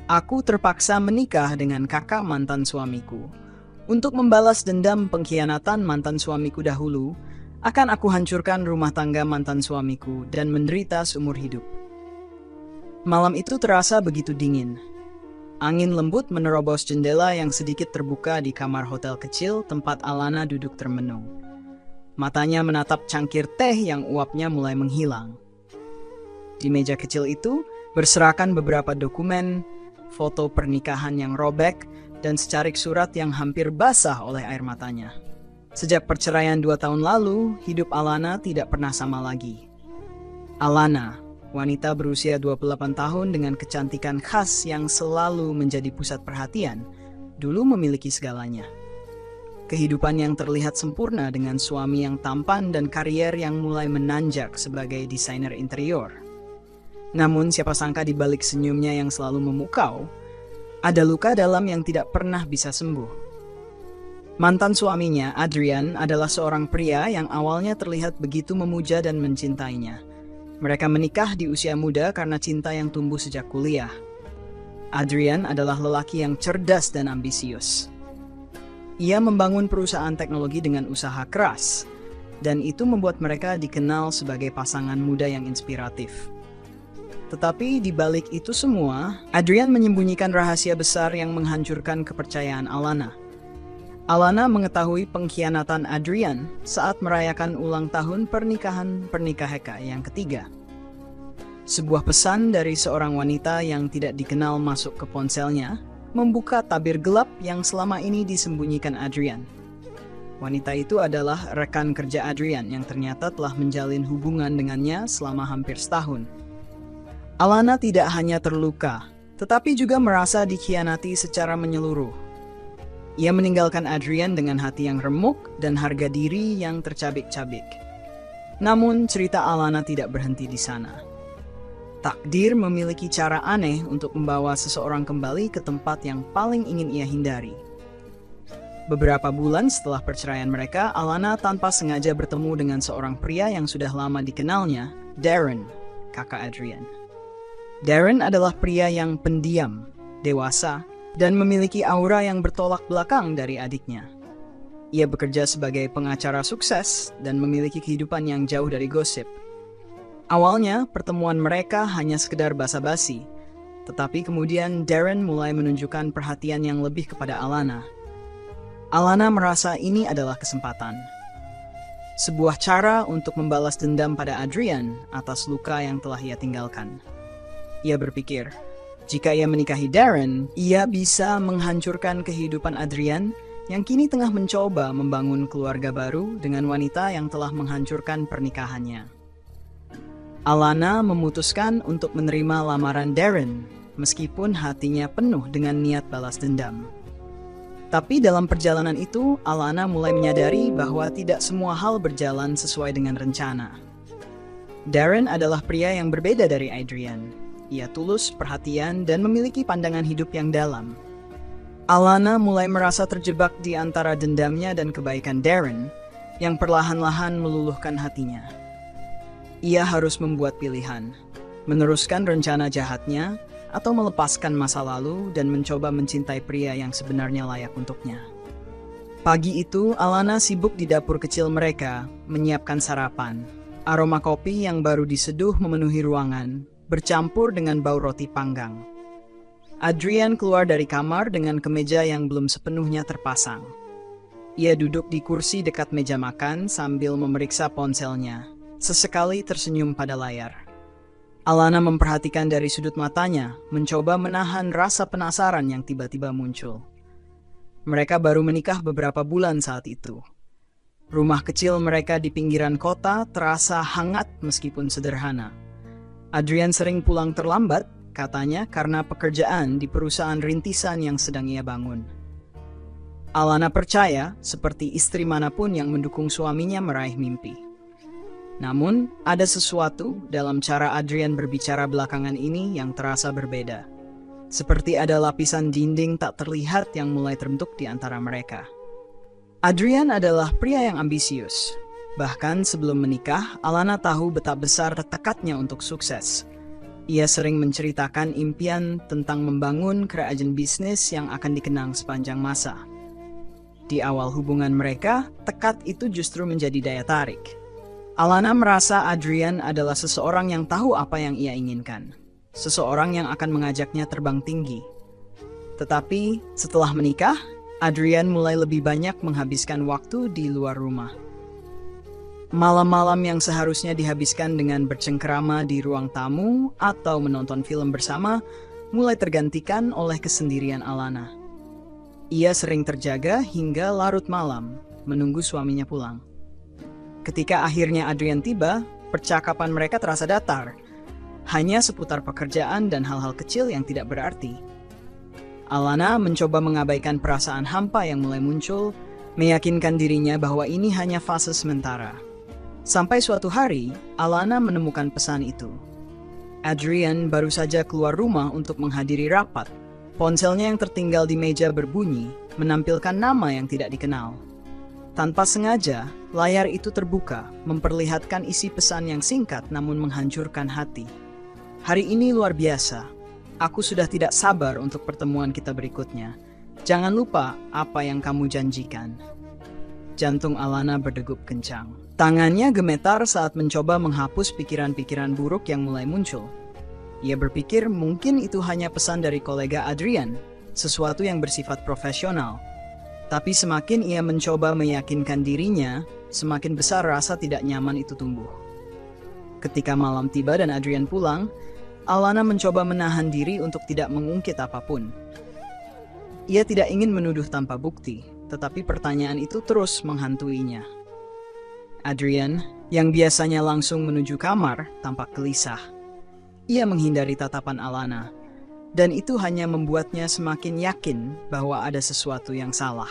Aku terpaksa menikah dengan kakak mantan suamiku. Untuk membalas dendam pengkhianatan mantan suamiku dahulu, akan aku hancurkan rumah tangga mantan suamiku dan menderita seumur hidup. Malam itu terasa begitu dingin. Angin lembut menerobos jendela yang sedikit terbuka di kamar hotel kecil tempat Alana duduk termenung. Matanya menatap cangkir teh yang uapnya mulai menghilang. Di meja kecil itu berserakan beberapa dokumen, foto pernikahan yang robek, dan secarik surat yang hampir basah oleh air matanya. Sejak perceraian 2 tahun lalu, hidup Alana tidak pernah sama lagi. Alana, wanita berusia 28 tahun dengan kecantikan khas yang selalu menjadi pusat perhatian, dulu memiliki segalanya. Kehidupan yang terlihat sempurna dengan suami yang tampan dan karier yang mulai menanjak sebagai desainer interior. Namun siapa sangka di balik senyumnya yang selalu memukau, ada luka dalam yang tidak pernah bisa sembuh. Mantan suaminya, Adrian, adalah seorang pria yang awalnya terlihat begitu memuja dan mencintainya. Mereka menikah di usia muda karena cinta yang tumbuh sejak kuliah. Adrian adalah lelaki yang cerdas dan ambisius. Ia membangun perusahaan teknologi dengan usaha keras, dan itu membuat mereka dikenal sebagai pasangan muda yang inspiratif. Tetapi di balik itu semua, Adrian menyembunyikan rahasia besar yang menghancurkan kepercayaan Alana. Alana mengetahui pengkhianatan Adrian saat merayakan ulang tahun pernikahan Heka yang ketiga. Sebuah pesan dari seorang wanita yang tidak dikenal masuk ke ponselnya, membuka tabir gelap yang selama ini disembunyikan Adrian. Wanita itu adalah rekan kerja Adrian yang ternyata telah menjalin hubungan dengannya selama hampir setahun. Alana tidak hanya terluka, tetapi juga merasa dikhianati secara menyeluruh. Ia meninggalkan Adrian dengan hati yang remuk dan harga diri yang tercabik-cabik. Namun cerita Alana tidak berhenti di sana. Takdir memiliki cara aneh untuk membawa seseorang kembali ke tempat yang paling ingin ia hindari. Beberapa bulan setelah perceraian mereka, Alana tanpa sengaja bertemu dengan seorang pria yang sudah lama dikenalnya, Darren, kakak Adrian. Darren adalah pria yang pendiam, dewasa, dan memiliki aura yang bertolak belakang dari adiknya. Ia bekerja sebagai pengacara sukses dan memiliki kehidupan yang jauh dari gosip. Awalnya, pertemuan mereka hanya sekedar basa-basi, tetapi kemudian Darren mulai menunjukkan perhatian yang lebih kepada Alana. Alana merasa ini adalah kesempatan. Sebuah cara untuk membalas dendam pada Adrian atas luka yang telah ia tinggalkan. Ia berpikir, jika ia menikahi Darren, ia bisa menghancurkan kehidupan Adrian yang kini tengah mencoba membangun keluarga baru dengan wanita yang telah menghancurkan pernikahannya. Alana memutuskan untuk menerima lamaran Darren, meskipun hatinya penuh dengan niat balas dendam. Tapi dalam perjalanan itu, Alana mulai menyadari bahwa tidak semua hal berjalan sesuai dengan rencana. Darren adalah pria yang berbeda dari Adrian. Ia tulus, perhatian, dan memiliki pandangan hidup yang dalam. Alana mulai merasa terjebak di antara dendamnya dan kebaikan Darren, yang perlahan-lahan meluluhkan hatinya. Ia harus membuat pilihan, meneruskan rencana jahatnya, atau melepaskan masa lalu dan mencoba mencintai pria yang sebenarnya layak untuknya. Pagi itu, Alana sibuk di dapur kecil mereka, menyiapkan sarapan. Aroma kopi yang baru diseduh memenuhi ruangan, bercampur dengan bau roti panggang. Adrian keluar dari kamar dengan kemeja yang belum sepenuhnya terpasang. Ia duduk di kursi dekat meja makan sambil memeriksa ponselnya, sesekali tersenyum pada layar. Alana memperhatikan dari sudut matanya, mencoba menahan rasa penasaran yang tiba-tiba muncul. Mereka baru menikah beberapa bulan saat itu. Rumah kecil mereka di pinggiran kota terasa hangat meskipun sederhana. Adrian sering pulang terlambat, katanya karena pekerjaan di perusahaan rintisan yang sedang ia bangun. Alana percaya, seperti istri manapun yang mendukung suaminya meraih mimpi. Namun, ada sesuatu dalam cara Adrian berbicara belakangan ini yang terasa berbeda. Seperti ada lapisan dinding tak terlihat yang mulai terbentuk di antara mereka. Adrian adalah pria yang ambisius. Bahkan sebelum menikah, Alana tahu betapa besar tekadnya untuk sukses. Ia sering menceritakan impian tentang membangun kerajaan bisnis yang akan dikenang sepanjang masa. Di awal hubungan mereka, tekad itu justru menjadi daya tarik. Alana merasa Adrian adalah seseorang yang tahu apa yang ia inginkan. Seseorang yang akan mengajaknya terbang tinggi. Tetapi setelah menikah, Adrian mulai lebih banyak menghabiskan waktu di luar rumah. Malam-malam yang seharusnya dihabiskan dengan bercengkerama di ruang tamu atau menonton film bersama, mulai tergantikan oleh kesendirian Alana. Ia sering terjaga hingga larut malam, menunggu suaminya pulang. Ketika akhirnya Adrian tiba, percakapan mereka terasa datar, hanya seputar pekerjaan dan hal-hal kecil yang tidak berarti. Alana mencoba mengabaikan perasaan hampa yang mulai muncul, meyakinkan dirinya bahwa ini hanya fase sementara. Sampai suatu hari, Alana menemukan pesan itu. Adrian baru saja keluar rumah untuk menghadiri rapat. Ponselnya yang tertinggal di meja berbunyi, menampilkan nama yang tidak dikenal. Tanpa sengaja, layar itu terbuka, memperlihatkan isi pesan yang singkat namun menghancurkan hati. Hari ini luar biasa. Aku sudah tidak sabar untuk pertemuan kita berikutnya. Jangan lupa apa yang kamu janjikan. Jantung Alana berdegup kencang. Tangannya gemetar saat mencoba menghapus pikiran-pikiran buruk yang mulai muncul. Ia berpikir mungkin itu hanya pesan dari kolega Adrian, sesuatu yang bersifat profesional. Tapi semakin ia mencoba meyakinkan dirinya, semakin besar rasa tidak nyaman itu tumbuh. Ketika malam tiba dan Adrian pulang, Alana mencoba menahan diri untuk tidak mengungkit apapun. Ia tidak ingin menuduh tanpa bukti, tetapi pertanyaan itu terus menghantuinya. Adrian, yang biasanya langsung menuju kamar, tampak gelisah. Ia menghindari tatapan Alana, dan itu hanya membuatnya semakin yakin bahwa ada sesuatu yang salah.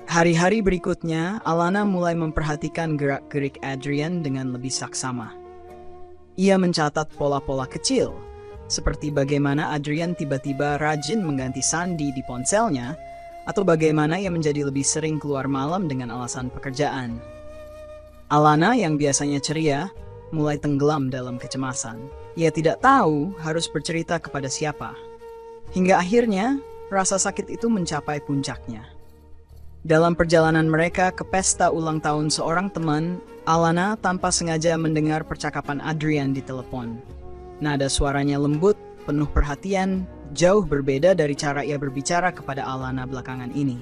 Hari-hari berikutnya, Alana mulai memperhatikan gerak-gerik Adrian dengan lebih saksama. Ia mencatat pola-pola kecil, seperti bagaimana Adrian tiba-tiba rajin mengganti sandi di ponselnya, atau bagaimana ia menjadi lebih sering keluar malam dengan alasan pekerjaan. Alana yang biasanya ceria, mulai tenggelam dalam kecemasan. Ia tidak tahu harus bercerita kepada siapa. Hingga akhirnya, rasa sakit itu mencapai puncaknya. Dalam perjalanan mereka ke pesta ulang tahun seorang teman, Alana tanpa sengaja mendengar percakapan Adrian di telepon. Nada suaranya lembut, penuh perhatian, jauh berbeda dari cara ia berbicara kepada Alana belakangan ini.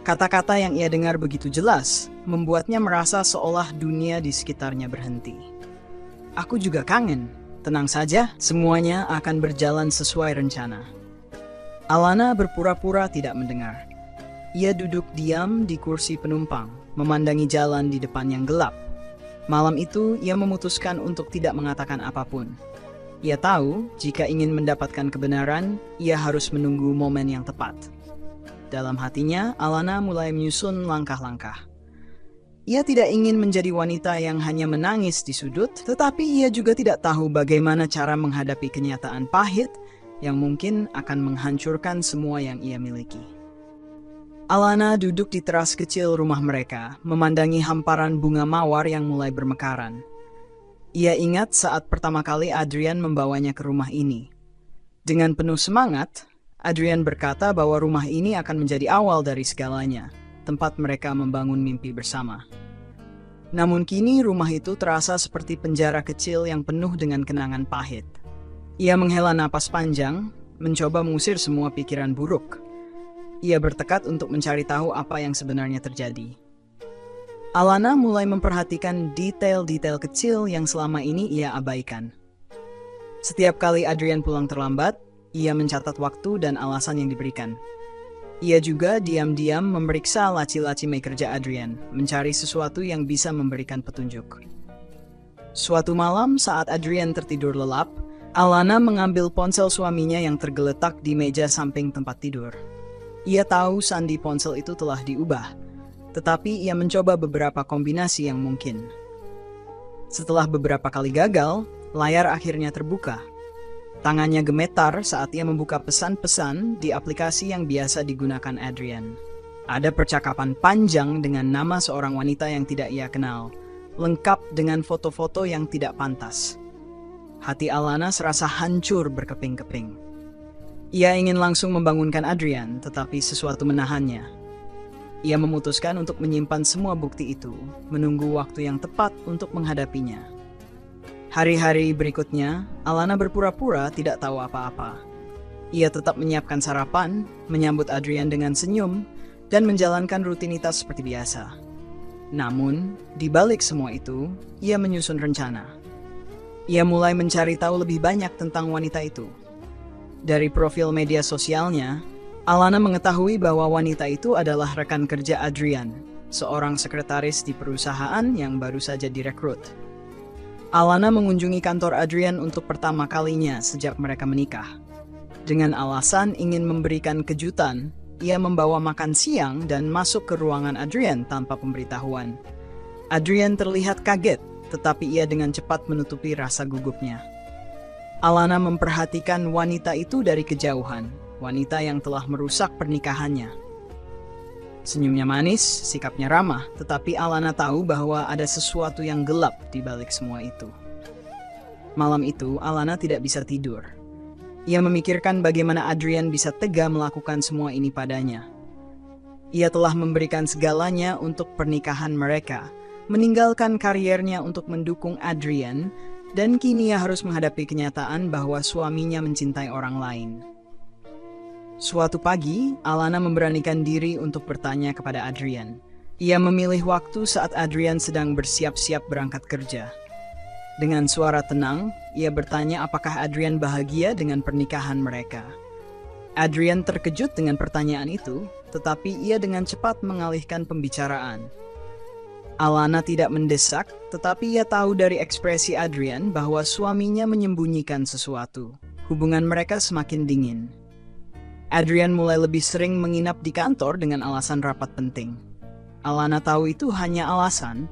Kata-kata yang ia dengar begitu jelas, membuatnya merasa seolah dunia di sekitarnya berhenti. Aku juga kangen. Tenang saja, semuanya akan berjalan sesuai rencana. Alana berpura-pura tidak mendengar. Ia duduk diam di kursi penumpang, memandangi jalan di depan yang gelap. Malam itu, ia memutuskan untuk tidak mengatakan apapun. Ia tahu, jika ingin mendapatkan kebenaran, ia harus menunggu momen yang tepat. Dalam hatinya, Alana mulai menyusun langkah-langkah. Ia tidak ingin menjadi wanita yang hanya menangis di sudut, tetapi ia juga tidak tahu bagaimana cara menghadapi kenyataan pahit yang mungkin akan menghancurkan semua yang ia miliki. Alana duduk di teras kecil rumah mereka, memandangi hamparan bunga mawar yang mulai bermekaran. Ia ingat saat pertama kali Adrian membawanya ke rumah ini. Dengan penuh semangat, Adrian berkata bahwa rumah ini akan menjadi awal dari segalanya, tempat mereka membangun mimpi bersama. Namun kini rumah itu terasa seperti penjara kecil yang penuh dengan kenangan pahit. Ia menghela napas panjang, mencoba mengusir semua pikiran buruk. Ia bertekad untuk mencari tahu apa yang sebenarnya terjadi. Alana mulai memperhatikan detail-detail kecil yang selama ini ia abaikan. Setiap kali Adrian pulang terlambat, ia mencatat waktu dan alasan yang diberikan. Ia juga diam-diam memeriksa laci-laci meja Adrian, mencari sesuatu yang bisa memberikan petunjuk. Suatu malam saat Adrian tertidur lelap, Alana mengambil ponsel suaminya yang tergeletak di meja samping tempat tidur. Ia tahu sandi ponsel itu telah diubah, tetapi ia mencoba beberapa kombinasi yang mungkin. Setelah beberapa kali gagal, layar akhirnya terbuka. Tangannya gemetar saat ia membuka pesan-pesan di aplikasi yang biasa digunakan Adrian. Ada percakapan panjang dengan nama seorang wanita yang tidak ia kenal, lengkap dengan foto-foto yang tidak pantas. Hati Alana serasa hancur berkeping-keping. Ia ingin langsung membangunkan Adrian, tetapi sesuatu menahannya. Ia memutuskan untuk menyimpan semua bukti itu, menunggu waktu yang tepat untuk menghadapinya. Hari-hari berikutnya, Alana berpura-pura tidak tahu apa-apa. Ia tetap menyiapkan sarapan, menyambut Adrian dengan senyum, dan menjalankan rutinitas seperti biasa. Namun, di balik semua itu, ia menyusun rencana. Ia mulai mencari tahu lebih banyak tentang wanita itu. Dari profil media sosialnya, Alana mengetahui bahwa wanita itu adalah rekan kerja Adrian, seorang sekretaris di perusahaan yang baru saja direkrut. Alana mengunjungi kantor Adrian untuk pertama kalinya sejak mereka menikah. Dengan alasan ingin memberikan kejutan, ia membawa makan siang dan masuk ke ruangan Adrian tanpa pemberitahuan. Adrian terlihat kaget, tetapi ia dengan cepat menutupi rasa gugupnya. Alana memperhatikan wanita itu dari kejauhan, wanita yang telah merusak pernikahannya. Senyumnya manis, sikapnya ramah, tetapi Alana tahu bahwa ada sesuatu yang gelap di balik semua itu. Malam itu, Alana tidak bisa tidur. Ia memikirkan bagaimana Adrian bisa tega melakukan semua ini padanya. Ia telah memberikan segalanya untuk pernikahan mereka, meninggalkan kariernya untuk mendukung Adrian, dan kini ia harus menghadapi kenyataan bahwa suaminya mencintai orang lain. Suatu pagi, Alana memberanikan diri untuk bertanya kepada Adrian. Ia memilih waktu saat Adrian sedang bersiap-siap berangkat kerja. Dengan suara tenang, ia bertanya apakah Adrian bahagia dengan pernikahan mereka. Adrian terkejut dengan pertanyaan itu, tetapi ia dengan cepat mengalihkan pembicaraan. Alana tidak mendesak, tetapi ia tahu dari ekspresi Adrian bahwa suaminya menyembunyikan sesuatu. Hubungan mereka semakin dingin. Adrian mulai lebih sering menginap di kantor dengan alasan rapat penting. Alana tahu itu hanya alasan,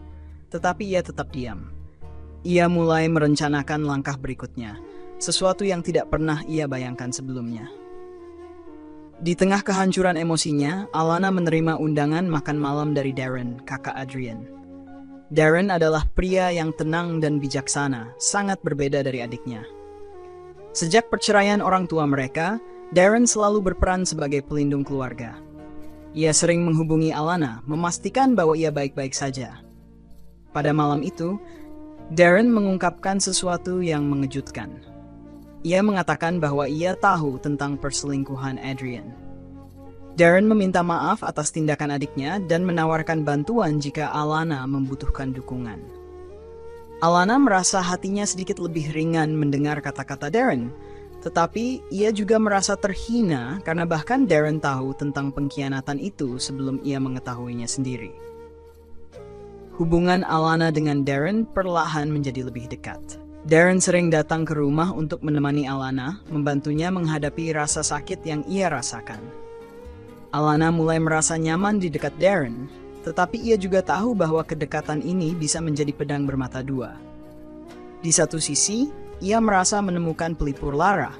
tetapi ia tetap diam. Ia mulai merencanakan langkah berikutnya, sesuatu yang tidak pernah ia bayangkan sebelumnya. Di tengah kehancuran emosinya, Alana menerima undangan makan malam dari Darren, kakak Adrian. Darren adalah pria yang tenang dan bijaksana, sangat berbeda dari adiknya. Sejak perceraian orang tua mereka, Darren selalu berperan sebagai pelindung keluarga. Ia sering menghubungi Alana, memastikan bahwa ia baik-baik saja. Pada malam itu, Darren mengungkapkan sesuatu yang mengejutkan. Ia mengatakan bahwa ia tahu tentang perselingkuhan Adrian. Darren meminta maaf atas tindakan adiknya dan menawarkan bantuan jika Alana membutuhkan dukungan. Alana merasa hatinya sedikit lebih ringan mendengar kata-kata Darren, tetapi ia juga merasa terhina karena bahkan Darren tahu tentang pengkhianatan itu sebelum ia mengetahuinya sendiri. Hubungan Alana dengan Darren perlahan menjadi lebih dekat. Darren sering datang ke rumah untuk menemani Alana, membantunya menghadapi rasa sakit yang ia rasakan. Alana mulai merasa nyaman di dekat Darren, tetapi ia juga tahu bahwa kedekatan ini bisa menjadi pedang bermata dua. Di satu sisi, ia merasa menemukan pelipur lara.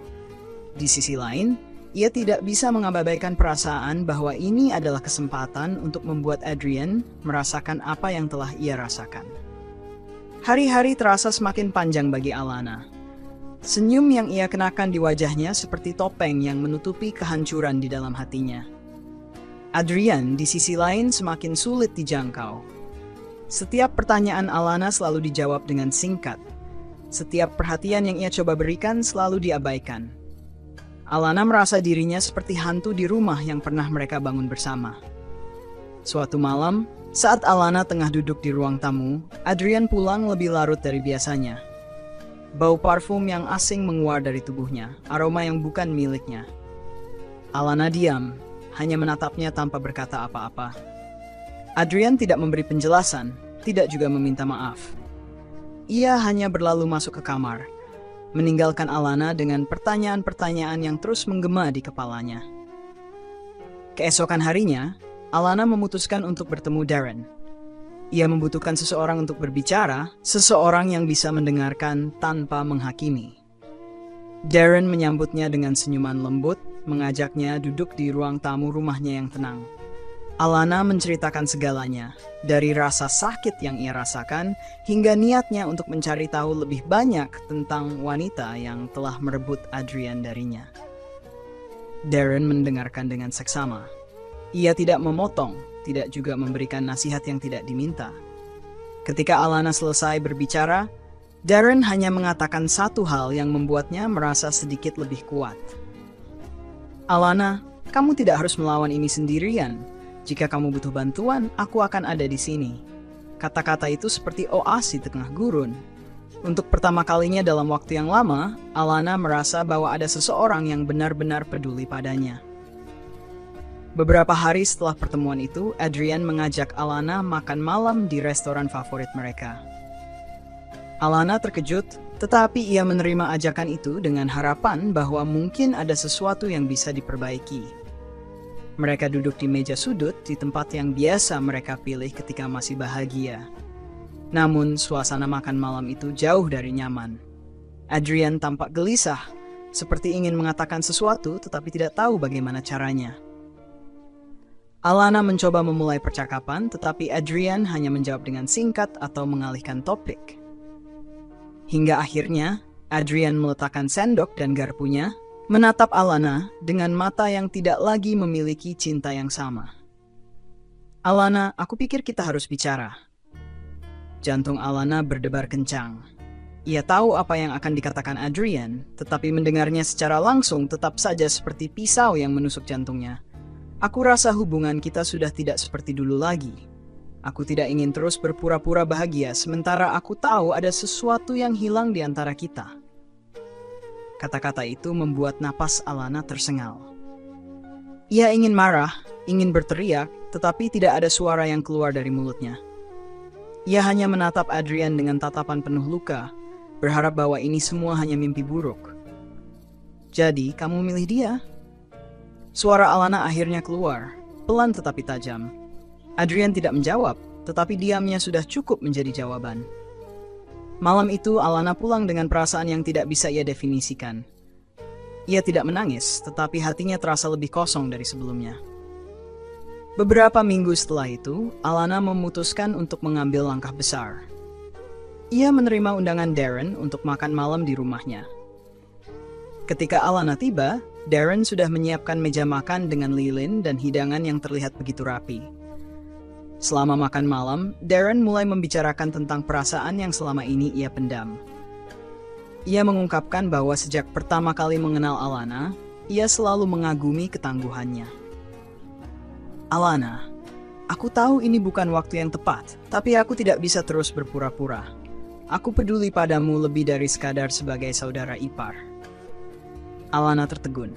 Di sisi lain, ia tidak bisa mengabaikan perasaan bahwa ini adalah kesempatan untuk membuat Adrian merasakan apa yang telah ia rasakan. Hari-hari terasa semakin panjang bagi Alana. Senyum yang ia kenakan di wajahnya seperti topeng yang menutupi kehancuran di dalam hatinya. Adrian di sisi lain semakin sulit dijangkau. Setiap pertanyaan Alana selalu dijawab dengan singkat. Setiap perhatian yang ia coba berikan selalu diabaikan. Alana merasa dirinya seperti hantu di rumah yang pernah mereka bangun bersama. Suatu malam, saat Alana tengah duduk di ruang tamu, Adrian pulang lebih larut dari biasanya. Bau parfum yang asing menguar dari tubuhnya, aroma yang bukan miliknya. Alana diam, hanya menatapnya tanpa berkata apa-apa. Adrian tidak memberi penjelasan, tidak juga meminta maaf. Ia hanya berlalu masuk ke kamar, meninggalkan Alana dengan pertanyaan-pertanyaan yang terus menggema di kepalanya. Keesokan harinya, Alana memutuskan untuk bertemu Darren. Ia membutuhkan seseorang untuk berbicara, seseorang yang bisa mendengarkan tanpa menghakimi. Darren menyambutnya dengan senyuman lembut, mengajaknya duduk di ruang tamu rumahnya yang tenang. Alana menceritakan segalanya, dari rasa sakit yang ia rasakan hingga niatnya untuk mencari tahu lebih banyak tentang wanita yang telah merebut Adrian darinya. Darren mendengarkan dengan seksama. Ia tidak memotong, tidak juga memberikan nasihat yang tidak diminta. Ketika Alana selesai berbicara, Darren hanya mengatakan satu hal yang membuatnya merasa sedikit lebih kuat. "Alana, kamu tidak harus melawan ini sendirian. Jika kamu butuh bantuan, aku akan ada di sini." Kata-kata itu seperti oase di tengah gurun. Untuk pertama kalinya dalam waktu yang lama, Alana merasa bahwa ada seseorang yang benar-benar peduli padanya. Beberapa hari setelah pertemuan itu, Adrian mengajak Alana makan malam di restoran favorit mereka. Alana terkejut, tetapi ia menerima ajakan itu dengan harapan bahwa mungkin ada sesuatu yang bisa diperbaiki. Mereka duduk di meja sudut di tempat yang biasa mereka pilih ketika masih bahagia. Namun, suasana makan malam itu jauh dari nyaman. Adrian tampak gelisah, seperti ingin mengatakan sesuatu tetapi tidak tahu bagaimana caranya. Alana mencoba memulai percakapan, tetapi Adrian hanya menjawab dengan singkat atau mengalihkan topik. Hingga akhirnya, Adrian meletakkan sendok dan garpunya, menatap Alana dengan mata yang tidak lagi memiliki cinta yang sama. "Alana, aku pikir kita harus bicara." Jantung Alana berdebar kencang. Ia tahu apa yang akan dikatakan Adrian, tetapi mendengarnya secara langsung tetap saja seperti pisau yang menusuk jantungnya. "Aku rasa hubungan kita sudah tidak seperti dulu lagi. Aku tidak ingin terus berpura-pura bahagia sementara aku tahu ada sesuatu yang hilang di antara kita." Kata-kata itu membuat napas Alana tersengal. Ia ingin marah, ingin berteriak, tetapi tidak ada suara yang keluar dari mulutnya. Ia hanya menatap Adrian dengan tatapan penuh luka, berharap bahwa ini semua hanya mimpi buruk. "Jadi, kamu milih dia?" Suara Alana akhirnya keluar, pelan tetapi tajam. Adrian tidak menjawab, tetapi diamnya sudah cukup menjadi jawaban. Malam itu, Alana pulang dengan perasaan yang tidak bisa ia definisikan. Ia tidak menangis, tetapi hatinya terasa lebih kosong dari sebelumnya. Beberapa minggu setelah itu, Alana memutuskan untuk mengambil langkah besar. Ia menerima undangan Darren untuk makan malam di rumahnya. Ketika Alana tiba, Darren sudah menyiapkan meja makan dengan lilin dan hidangan yang terlihat begitu rapi. Selama makan malam, Darren mulai membicarakan tentang perasaan yang selama ini ia pendam. Ia mengungkapkan bahwa sejak pertama kali mengenal Alana, ia selalu mengagumi ketangguhannya. "Alana, aku tahu ini bukan waktu yang tepat, tapi aku tidak bisa terus berpura-pura. Aku peduli padamu lebih dari sekadar sebagai saudara ipar." Alana tertegun.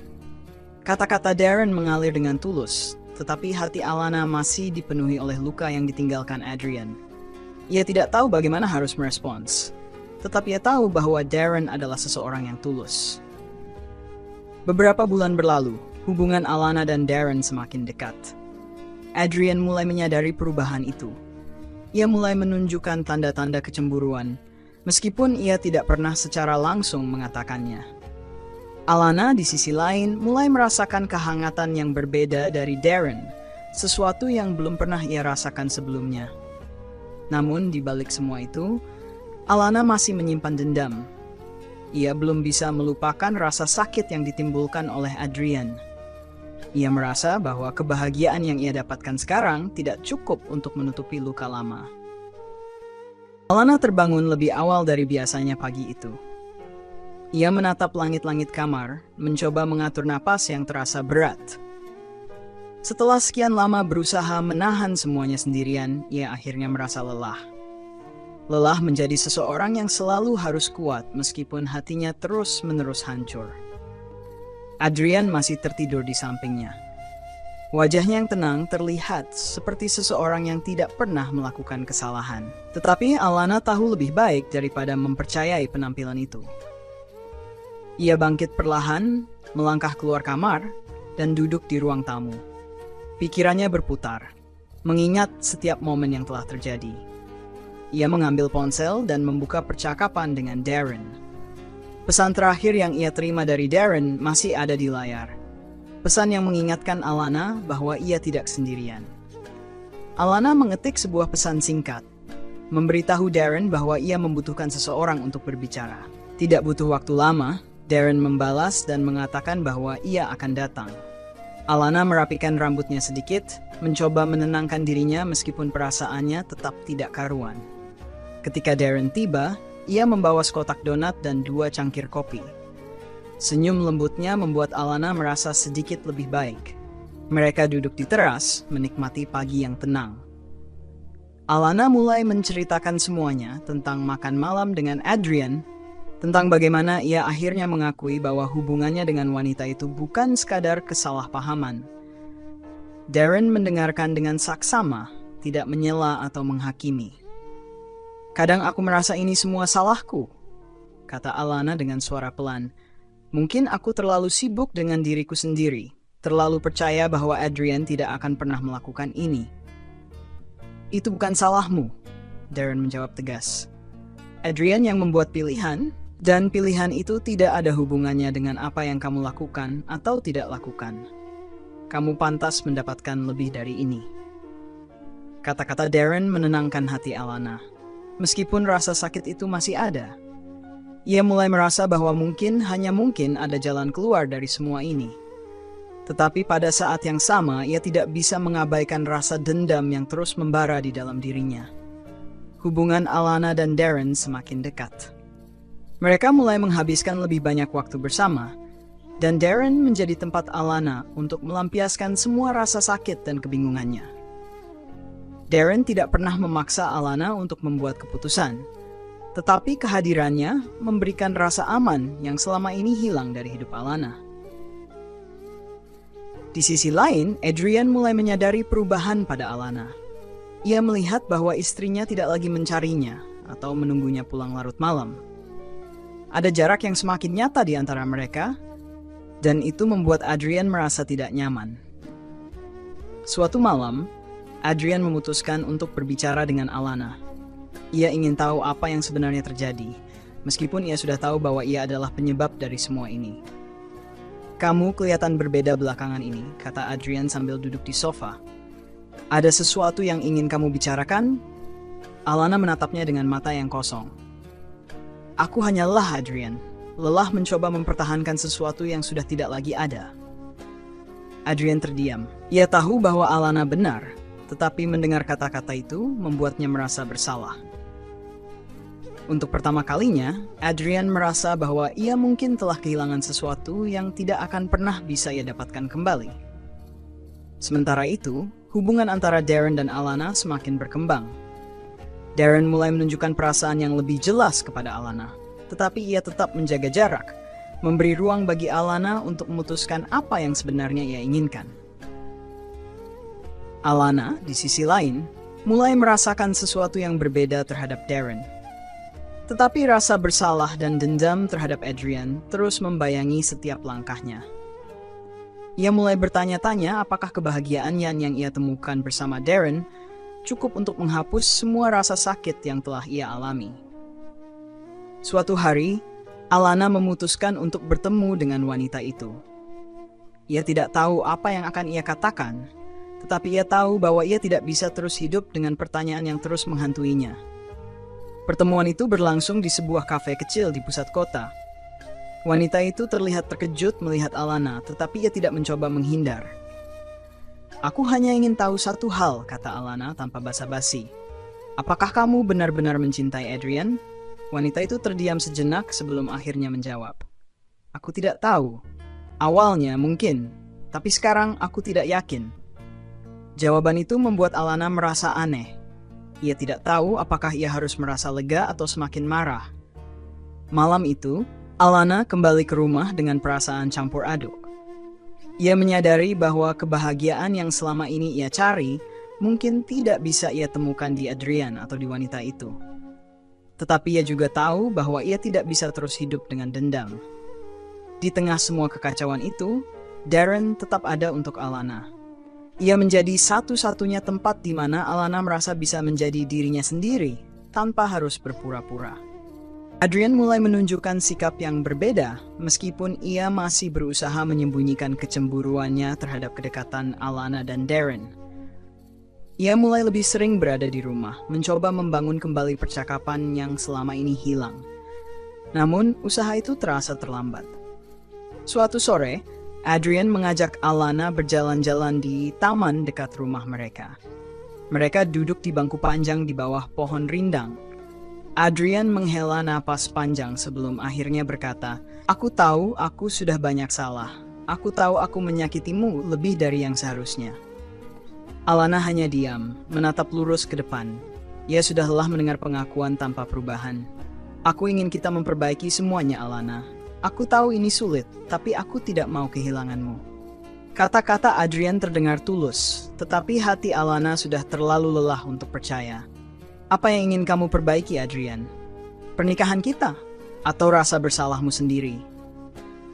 Kata-kata Darren mengalir dengan tulus, tetapi hati Alana masih dipenuhi oleh luka yang ditinggalkan Adrian. Ia tidak tahu bagaimana harus merespons, tetapi ia tahu bahwa Darren adalah seseorang yang tulus. Beberapa bulan berlalu, hubungan Alana dan Darren semakin dekat. Adrian mulai menyadari perubahan itu. Ia mulai menunjukkan tanda-tanda kecemburuan, meskipun ia tidak pernah secara langsung mengatakannya. Alana di sisi lain mulai merasakan kehangatan yang berbeda dari Darren, sesuatu yang belum pernah ia rasakan sebelumnya. Namun di balik semua itu, Alana masih menyimpan dendam. Ia belum bisa melupakan rasa sakit yang ditimbulkan oleh Adrian. Ia merasa bahwa kebahagiaan yang ia dapatkan sekarang tidak cukup untuk menutupi luka lama. Alana terbangun lebih awal dari biasanya pagi itu. Ia menatap langit-langit kamar, mencoba mengatur napas yang terasa berat. Setelah sekian lama berusaha menahan semuanya sendirian, ia akhirnya merasa lelah. Lelah menjadi seseorang yang selalu harus kuat meskipun hatinya terus-menerus hancur. Adrian masih tertidur di sampingnya. Wajahnya yang tenang terlihat seperti seseorang yang tidak pernah melakukan kesalahan. Tetapi Alana tahu lebih baik daripada mempercayai penampilan itu. Ia bangkit perlahan, melangkah keluar kamar, dan duduk di ruang tamu. Pikirannya berputar, mengingat setiap momen yang telah terjadi. Ia mengambil ponsel dan membuka percakapan dengan Darren. Pesan terakhir yang ia terima dari Darren masih ada di layar. Pesan yang mengingatkan Alana bahwa ia tidak sendirian. Alana mengetik sebuah pesan singkat, memberitahu Darren bahwa ia membutuhkan seseorang untuk berbicara. Tidak butuh waktu lama, Darren membalas dan mengatakan bahwa ia akan datang. Alana merapikan rambutnya sedikit, mencoba menenangkan dirinya meskipun perasaannya tetap tidak karuan. Ketika Darren tiba, ia membawa sekotak donat dan 2 cangkir kopi. Senyum lembutnya membuat Alana merasa sedikit lebih baik. Mereka duduk di teras, menikmati pagi yang tenang. Alana mulai menceritakan semuanya tentang makan malam dengan Adrian, tentang bagaimana ia akhirnya mengakui bahwa hubungannya dengan wanita itu bukan sekadar kesalahpahaman. Darren mendengarkan dengan saksama, tidak menyela atau menghakimi. "Kadang aku merasa ini semua salahku," kata Alana dengan suara pelan. "Mungkin aku terlalu sibuk dengan diriku sendiri, terlalu percaya bahwa Adrian tidak akan pernah melakukan ini." "Itu bukan salahmu," Darren menjawab tegas. "Adrian yang membuat pilihan, dan pilihan itu tidak ada hubungannya dengan apa yang kamu lakukan atau tidak lakukan. Kamu pantas mendapatkan lebih dari ini." Kata-kata Darren menenangkan hati Alana. Meskipun rasa sakit itu masih ada, ia mulai merasa bahwa hanya mungkin ada jalan keluar dari semua ini. Tetapi pada saat yang sama, ia tidak bisa mengabaikan rasa dendam yang terus membara di dalam dirinya. Hubungan Alana dan Darren semakin dekat. Mereka mulai menghabiskan lebih banyak waktu bersama, dan Darren menjadi tempat Alana untuk melampiaskan semua rasa sakit dan kebingungannya. Darren tidak pernah memaksa Alana untuk membuat keputusan, tetapi kehadirannya memberikan rasa aman yang selama ini hilang dari hidup Alana. Di sisi lain, Adrian mulai menyadari perubahan pada Alana. Ia melihat bahwa istrinya tidak lagi mencarinya atau menunggunya pulang larut malam. Ada jarak yang semakin nyata di antara mereka, dan itu membuat Adrian merasa tidak nyaman. Suatu malam, Adrian memutuskan untuk berbicara dengan Alana. Ia ingin tahu apa yang sebenarnya terjadi, meskipun ia sudah tahu bahwa ia adalah penyebab dari semua ini. "Kamu kelihatan berbeda belakangan ini," kata Adrian sambil duduk di sofa. "Ada sesuatu yang ingin kamu bicarakan?" Alana menatapnya dengan mata yang kosong. "Aku hanya lelah, Adrian. Lelah mencoba mempertahankan sesuatu yang sudah tidak lagi ada." Adrian terdiam. Ia tahu bahwa Alana benar, tetapi mendengar kata-kata itu membuatnya merasa bersalah. Untuk pertama kalinya, Adrian merasa bahwa ia mungkin telah kehilangan sesuatu yang tidak akan pernah bisa ia dapatkan kembali. Sementara itu, hubungan antara Darren dan Alana semakin berkembang. Darren mulai menunjukkan perasaan yang lebih jelas kepada Alana, tetapi ia tetap menjaga jarak, memberi ruang bagi Alana untuk memutuskan apa yang sebenarnya ia inginkan. Alana, di sisi lain, mulai merasakan sesuatu yang berbeda terhadap Darren. Tetapi rasa bersalah dan dendam terhadap Adrian terus membayangi setiap langkahnya. Ia mulai bertanya-tanya apakah kebahagiaan yang ia temukan bersama Darren cukup untuk menghapus semua rasa sakit yang telah ia alami. Suatu hari, Alana memutuskan untuk bertemu dengan wanita itu. Ia tidak tahu apa yang akan ia katakan, tetapi ia tahu bahwa ia tidak bisa terus hidup dengan pertanyaan yang terus menghantuinya. Pertemuan itu berlangsung di sebuah kafe kecil di pusat kota. Wanita itu terlihat terkejut melihat Alana, tetapi ia tidak mencoba menghindar. "Aku hanya ingin tahu satu hal," kata Alana tanpa basa-basi. "Apakah kamu benar-benar mencintai Adrian?" Wanita itu terdiam sejenak sebelum akhirnya menjawab. "Aku tidak tahu. Awalnya mungkin, tapi sekarang aku tidak yakin." Jawaban itu membuat Alana merasa aneh. Ia tidak tahu apakah ia harus merasa lega atau semakin marah. Malam itu, Alana kembali ke rumah dengan perasaan campur aduk. Ia menyadari bahwa kebahagiaan yang selama ini ia cari mungkin tidak bisa ia temukan di Adrian atau di wanita itu. Tetapi ia juga tahu bahwa ia tidak bisa terus hidup dengan dendam. Di tengah semua kekacauan itu, Darren tetap ada untuk Alana. Ia menjadi satu-satunya tempat di mana Alana merasa bisa menjadi dirinya sendiri tanpa harus berpura-pura. Adrian mulai menunjukkan sikap yang berbeda meskipun ia masih berusaha menyembunyikan kecemburuannya terhadap kedekatan Alana dan Darren. Ia mulai lebih sering berada di rumah, mencoba membangun kembali percakapan yang selama ini hilang. Namun, usaha itu terasa terlambat. Suatu sore, Adrian mengajak Alana berjalan-jalan di taman dekat rumah mereka. Mereka duduk di bangku panjang di bawah pohon rindang. Adrian menghela napas panjang sebelum akhirnya berkata, "Aku tahu aku sudah banyak salah. Aku tahu aku menyakitimu lebih dari yang seharusnya." Alana hanya diam, menatap lurus ke depan. Ia sudah lelah mendengar pengakuan tanpa perubahan. "Aku ingin kita memperbaiki semuanya, Alana. Aku tahu ini sulit, tapi aku tidak mau kehilanganmu." Kata-kata Adrian terdengar tulus, tetapi hati Alana sudah terlalu lelah untuk percaya. "Apa yang ingin kamu perbaiki, Adrian? Pernikahan kita? Atau rasa bersalahmu sendiri?"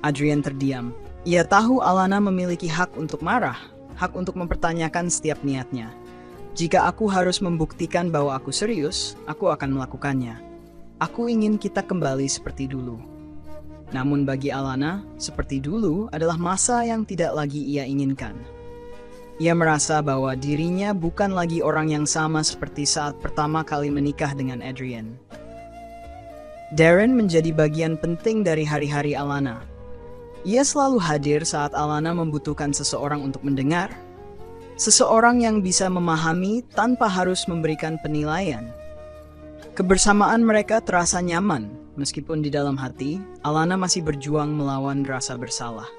Adrian terdiam. Ia tahu Alana memiliki hak untuk marah, hak untuk mempertanyakan setiap niatnya. "Jika aku harus membuktikan bahwa aku serius, aku akan melakukannya. Aku ingin kita kembali seperti dulu." Namun bagi Alana, seperti dulu adalah masa yang tidak lagi ia inginkan. Ia merasa bahwa dirinya bukan lagi orang yang sama seperti saat pertama kali menikah dengan Adrian. Darren menjadi bagian penting dari hari-hari Alana. Ia selalu hadir saat Alana membutuhkan seseorang untuk mendengar, seseorang yang bisa memahami tanpa harus memberikan penilaian. Kebersamaan mereka terasa nyaman, meskipun di dalam hati, Alana masih berjuang melawan rasa bersalah.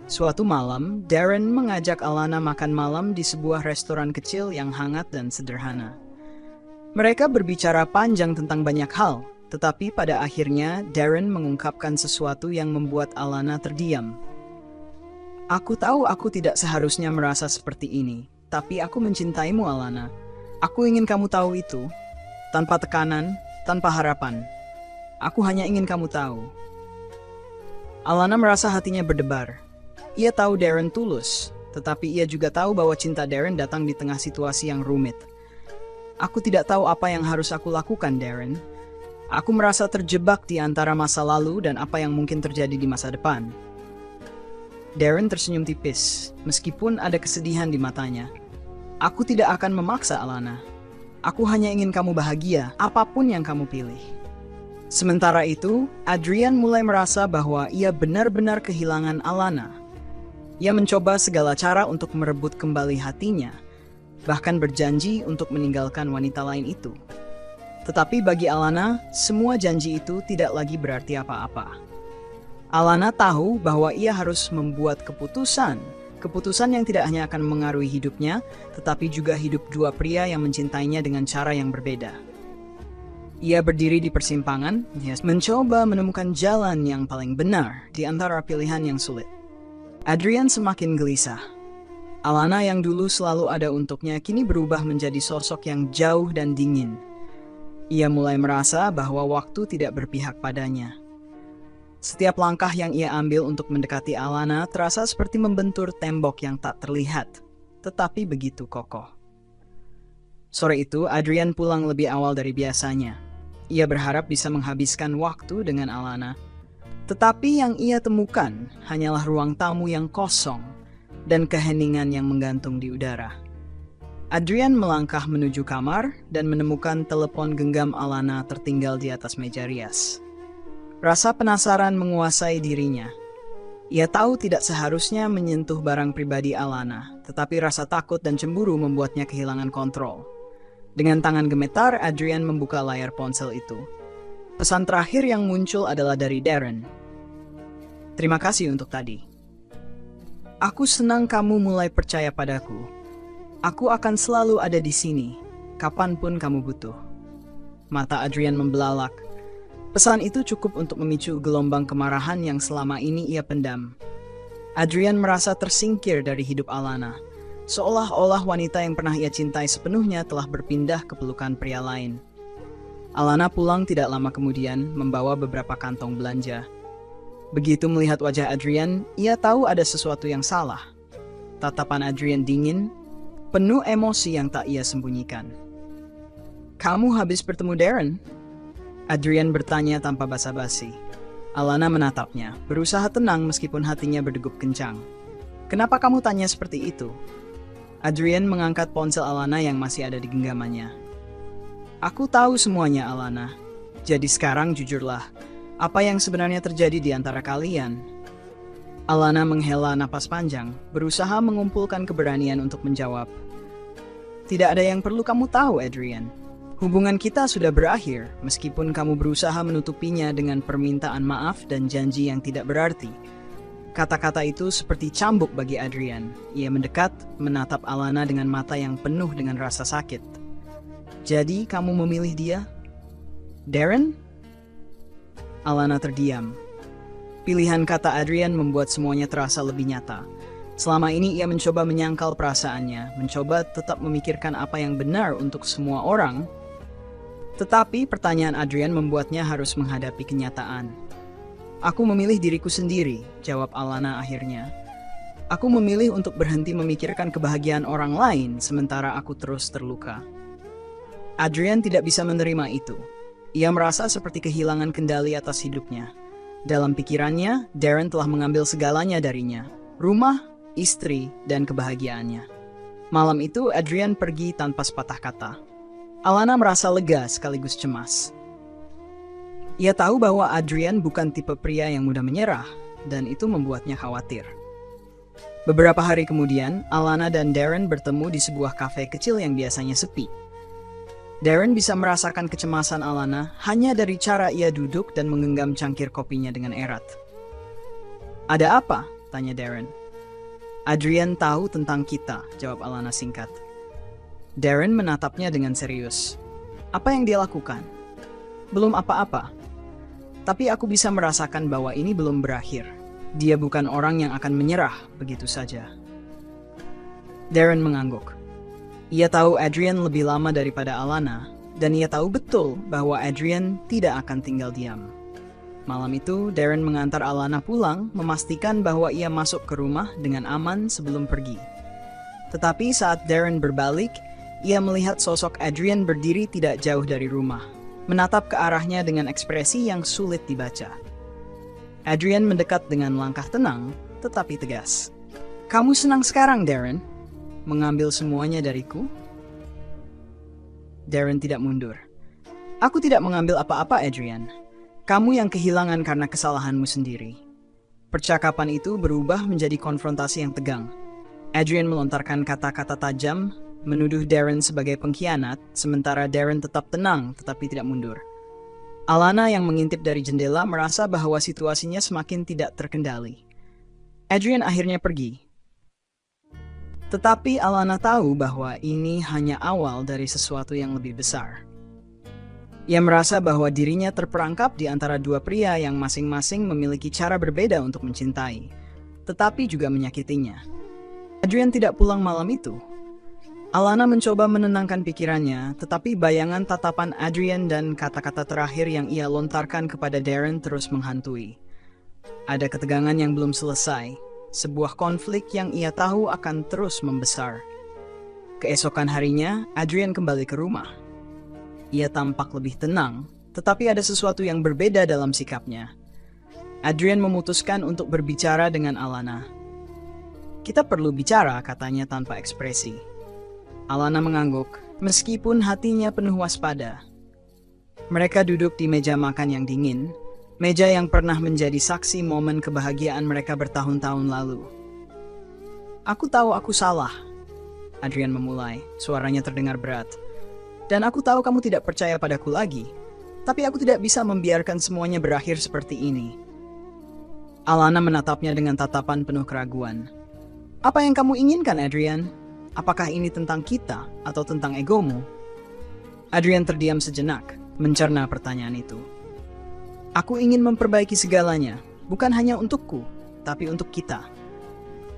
Suatu malam, Darren mengajak Alana makan malam di sebuah restoran kecil yang hangat dan sederhana. Mereka berbicara panjang tentang banyak hal, tetapi pada akhirnya Darren mengungkapkan sesuatu yang membuat Alana terdiam. "Aku tahu aku tidak seharusnya merasa seperti ini, tapi aku mencintaimu, Alana. Aku ingin kamu tahu itu. Tanpa tekanan, tanpa harapan. Aku hanya ingin kamu tahu." Alana merasa hatinya berdebar. Ia tahu Darren tulus, tetapi ia juga tahu bahwa cinta Darren datang di tengah situasi yang rumit. "Aku tidak tahu apa yang harus aku lakukan, Darren. Aku merasa terjebak di antara masa lalu dan apa yang mungkin terjadi di masa depan." Darren tersenyum tipis, meskipun ada kesedihan di matanya. "Aku tidak akan memaksa, Alana. Aku hanya ingin kamu bahagia, apapun yang kamu pilih." Sementara itu, Adrian mulai merasa bahwa ia benar-benar kehilangan Alana. Ia mencoba segala cara untuk merebut kembali hatinya, bahkan berjanji untuk meninggalkan wanita lain itu. Tetapi bagi Alana, semua janji itu tidak lagi berarti apa-apa. Alana tahu bahwa ia harus membuat keputusan yang tidak hanya akan mengaruhi hidupnya, tetapi juga hidup dua pria yang mencintainya dengan cara yang berbeda. Ia berdiri di persimpangan, mencoba menemukan jalan yang paling benar di antara pilihan yang sulit. Adrian semakin gelisah. Alana yang dulu selalu ada untuknya kini berubah menjadi sosok yang jauh dan dingin. Ia mulai merasa bahwa waktu tidak berpihak padanya. Setiap langkah yang ia ambil untuk mendekati Alana terasa seperti membentur tembok yang tak terlihat, tetapi begitu kokoh. Sore itu, Adrian pulang lebih awal dari biasanya. Ia berharap bisa menghabiskan waktu dengan Alana. Tetapi yang ia temukan hanyalah ruang tamu yang kosong dan keheningan yang menggantung di udara. Adrian melangkah menuju kamar dan menemukan telepon genggam Alana tertinggal di atas meja rias. Rasa penasaran menguasai dirinya. Ia tahu tidak seharusnya menyentuh barang pribadi Alana, tetapi rasa takut dan cemburu membuatnya kehilangan kontrol. Dengan tangan gemetar, Adrian membuka layar ponsel itu. Pesan terakhir yang muncul adalah dari Darren. "Terima kasih untuk tadi. Aku senang kamu mulai percaya padaku. Aku akan selalu ada di sini, kapanpun kamu butuh." Mata Adrian membelalak. Pesan itu cukup untuk memicu gelombang kemarahan yang selama ini ia pendam. Adrian merasa tersingkir dari hidup Alana, seolah-olah wanita yang pernah ia cintai sepenuhnya telah berpindah ke pelukan pria lain. Alana pulang tidak lama kemudian, membawa beberapa kantong belanja. Begitu melihat wajah Adrian, ia tahu ada sesuatu yang salah. Tatapan Adrian dingin, penuh emosi yang tak ia sembunyikan. "Kamu habis bertemu Darren?" Adrian bertanya tanpa basa-basi. Alana menatapnya, berusaha tenang meskipun hatinya berdegup kencang. "Kenapa kamu tanya seperti itu?" Adrian mengangkat ponsel Alana yang masih ada di genggamannya. Aku tahu semuanya, Alana. Jadi sekarang jujurlah, apa yang sebenarnya terjadi di antara kalian? Alana menghela napas panjang, berusaha mengumpulkan keberanian untuk menjawab. Tidak ada yang perlu kamu tahu, Adrian. Hubungan kita sudah berakhir, meskipun kamu berusaha menutupinya dengan permintaan maaf dan janji yang tidak berarti. Kata-kata itu seperti cambuk bagi Adrian. Ia mendekat, menatap Alana dengan mata yang penuh dengan rasa sakit. Jadi, kamu memilih dia? Darren? Alana terdiam. Pilihan kata Adrian membuat semuanya terasa lebih nyata. Selama ini ia mencoba menyangkal perasaannya, mencoba tetap memikirkan apa yang benar untuk semua orang. Tetapi pertanyaan Adrian membuatnya harus menghadapi kenyataan. Aku memilih diriku sendiri, jawab Alana akhirnya. Aku memilih untuk berhenti memikirkan kebahagiaan orang lain sementara aku terus terluka. Adrian tidak bisa menerima itu. Ia merasa seperti kehilangan kendali atas hidupnya. Dalam pikirannya, Darren telah mengambil segalanya darinya. Rumah, istri, dan kebahagiaannya. Malam itu, Adrian pergi tanpa sepatah kata. Alana merasa lega sekaligus cemas. Ia tahu bahwa Adrian bukan tipe pria yang mudah menyerah, dan itu membuatnya khawatir. Beberapa hari kemudian, Alana dan Darren bertemu di sebuah kafe kecil yang biasanya sepi. Darren bisa merasakan kecemasan Alana hanya dari cara ia duduk dan menggenggam cangkir kopinya dengan erat. Ada apa? Tanya Darren. Adrian tahu tentang kita, jawab Alana singkat. Darren menatapnya dengan serius. Apa yang dia lakukan? Belum apa-apa. Tapi aku bisa merasakan bahwa ini belum berakhir. Dia bukan orang yang akan menyerah begitu saja. Darren mengangguk. Ia tahu Adrian lebih lama daripada Alana, dan ia tahu betul bahwa Adrian tidak akan tinggal diam. Malam itu, Darren mengantar Alana pulang, memastikan bahwa ia masuk ke rumah dengan aman sebelum pergi. Tetapi saat Darren berbalik, ia melihat sosok Adrian berdiri tidak jauh dari rumah, menatap ke arahnya dengan ekspresi yang sulit dibaca. Adrian mendekat dengan langkah tenang, tetapi tegas. Kamu senang sekarang, Darren? Mengambil semuanya dariku? Darren tidak mundur. Aku tidak mengambil apa-apa, Adrian. Kamu yang kehilangan karena kesalahanmu sendiri. Percakapan itu berubah menjadi konfrontasi yang tegang. Adrian melontarkan kata-kata tajam, menuduh Darren sebagai pengkhianat, sementara Darren tetap tenang tetapi tidak mundur. Alana yang mengintip dari jendela merasa bahwa situasinya semakin tidak terkendali. Adrian akhirnya pergi. Tetapi Alana tahu bahwa ini hanya awal dari sesuatu yang lebih besar. Ia merasa bahwa dirinya terperangkap di antara dua pria yang masing-masing memiliki cara berbeda untuk mencintai, tetapi juga menyakitinya. Adrian tidak pulang malam itu. Alana mencoba menenangkan pikirannya, tetapi bayangan tatapan Adrian dan kata-kata terakhir yang ia lontarkan kepada Darren terus menghantui. Ada ketegangan yang belum selesai, sebuah konflik yang ia tahu akan terus membesar. Keesokan harinya, Adrian kembali ke rumah. Ia tampak lebih tenang, tetapi ada sesuatu yang berbeda dalam sikapnya. Adrian memutuskan untuk berbicara dengan Alana. Kita perlu bicara, katanya tanpa ekspresi. Alana mengangguk, meskipun hatinya penuh waspada. Mereka duduk di meja makan yang dingin, meja yang pernah menjadi saksi momen kebahagiaan mereka bertahun-tahun lalu. Aku tahu aku salah, Adrian memulai, suaranya terdengar berat. Dan aku tahu kamu tidak percaya padaku lagi, tapi aku tidak bisa membiarkan semuanya berakhir seperti ini. Alana menatapnya dengan tatapan penuh keraguan. Apa yang kamu inginkan, Adrian? Apakah ini tentang kita atau tentang egomu? Adrian terdiam sejenak, mencerna pertanyaan itu. Aku ingin memperbaiki segalanya, bukan hanya untukku, tapi untuk kita.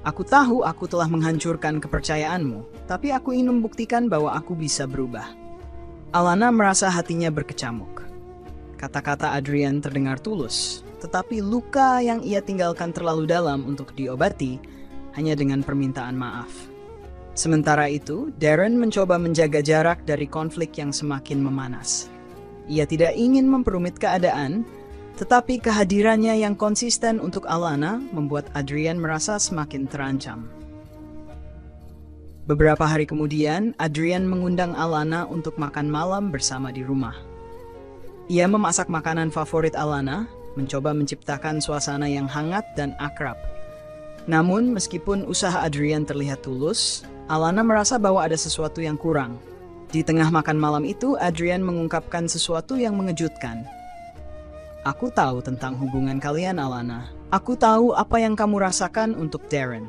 Aku tahu aku telah menghancurkan kepercayaanmu, tapi aku ingin membuktikan bahwa aku bisa berubah. Alana merasa hatinya berkecamuk. Kata-kata Adrian terdengar tulus, tetapi luka yang ia tinggalkan terlalu dalam untuk diobati hanya dengan permintaan maaf. Sementara itu, Darren mencoba menjaga jarak dari konflik yang semakin memanas. Ia tidak ingin memperumit keadaan, tetapi kehadirannya yang konsisten untuk Alana membuat Adrian merasa semakin terancam. Beberapa hari kemudian, Adrian mengundang Alana untuk makan malam bersama di rumah. Ia memasak makanan favorit Alana, mencoba menciptakan suasana yang hangat dan akrab. Namun, meskipun usaha Adrian terlihat tulus, Alana merasa bahwa ada sesuatu yang kurang. Di tengah makan malam itu, Adrian mengungkapkan sesuatu yang mengejutkan. "Aku tahu tentang hubungan kalian, Alana. Aku tahu apa yang kamu rasakan untuk Darren."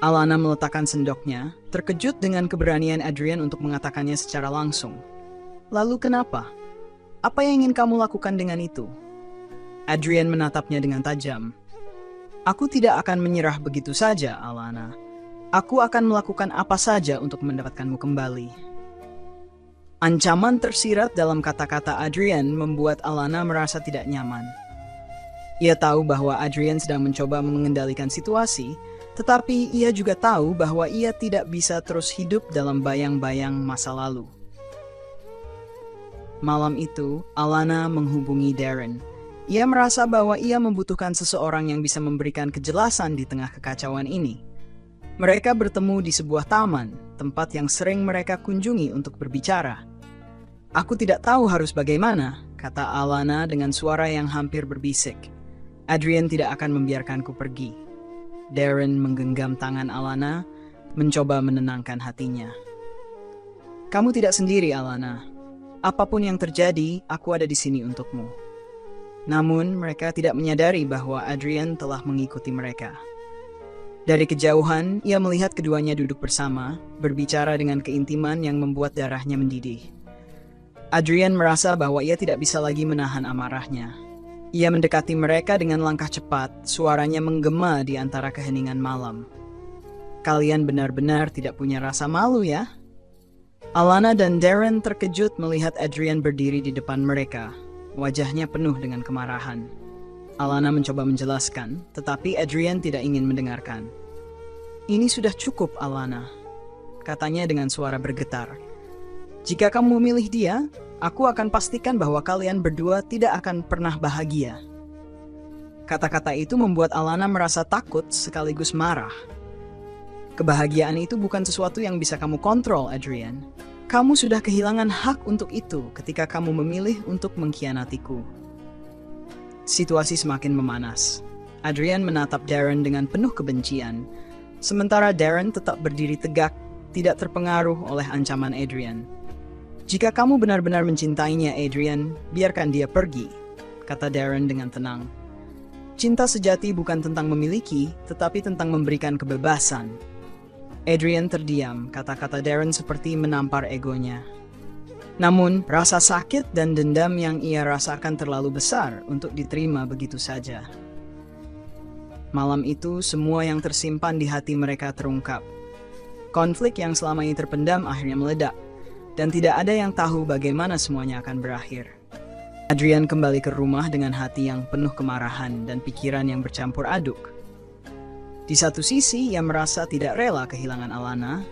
Alana meletakkan sendoknya, terkejut dengan keberanian Adrian untuk mengatakannya secara langsung. "Lalu kenapa? Apa yang ingin kamu lakukan dengan itu?" Adrian menatapnya dengan tajam. "Aku tidak akan menyerah begitu saja, Alana. Aku akan melakukan apa saja untuk mendapatkanmu kembali." Ancaman tersirat dalam kata-kata Adrian membuat Alana merasa tidak nyaman. Ia tahu bahwa Adrian sedang mencoba mengendalikan situasi, tetapi ia juga tahu bahwa ia tidak bisa terus hidup dalam bayang-bayang masa lalu. Malam itu, Alana menghubungi Darren. Ia merasa bahwa ia membutuhkan seseorang yang bisa memberikan kejelasan di tengah kekacauan ini. Mereka bertemu di sebuah taman, tempat yang sering mereka kunjungi untuk berbicara. "Aku tidak tahu harus bagaimana," kata Alana dengan suara yang hampir berbisik. "Adrian tidak akan membiarkanku pergi." Darren menggenggam tangan Alana, mencoba menenangkan hatinya. "Kamu tidak sendiri, Alana. Apapun yang terjadi, aku ada di sini untukmu." Namun, mereka tidak menyadari bahwa Adrian telah mengikuti mereka. Dari kejauhan, ia melihat keduanya duduk bersama, berbicara dengan keintiman yang membuat darahnya mendidih. Adrian merasa bahwa ia tidak bisa lagi menahan amarahnya. Ia mendekati mereka dengan langkah cepat, suaranya menggema di antara keheningan malam. "Kalian benar-benar tidak punya rasa malu ya?" Alana dan Darren terkejut melihat Adrian berdiri di depan mereka. Wajahnya penuh dengan kemarahan. Alana mencoba menjelaskan, tetapi Adrian tidak ingin mendengarkan. "Ini sudah cukup, Alana," katanya dengan suara bergetar. "Jika kamu memilih dia, aku akan pastikan bahwa kalian berdua tidak akan pernah bahagia." Kata-kata itu membuat Alana merasa takut sekaligus marah. "Kebahagiaan itu bukan sesuatu yang bisa kamu kontrol, Adrian. Kamu sudah kehilangan hak untuk itu ketika kamu memilih untuk mengkhianatiku." Situasi semakin memanas. Adrian menatap Darren dengan penuh kebencian, sementara Darren tetap berdiri tegak, tidak terpengaruh oleh ancaman Adrian. "Jika kamu benar-benar mencintainya, Adrian, biarkan dia pergi," kata Darren dengan tenang. "Cinta sejati bukan tentang memiliki, tetapi tentang memberikan kebebasan." Adrian terdiam, kata-kata Darren seperti menampar egonya. Namun, rasa sakit dan dendam yang ia rasakan terlalu besar untuk diterima begitu saja. Malam itu, semua yang tersimpan di hati mereka terungkap. Konflik yang selama ini terpendam akhirnya meledak, dan tidak ada yang tahu bagaimana semuanya akan berakhir. Adrian kembali ke rumah dengan hati yang penuh kemarahan dan pikiran yang bercampur aduk. Di satu sisi, ia merasa tidak rela kehilangan Alana,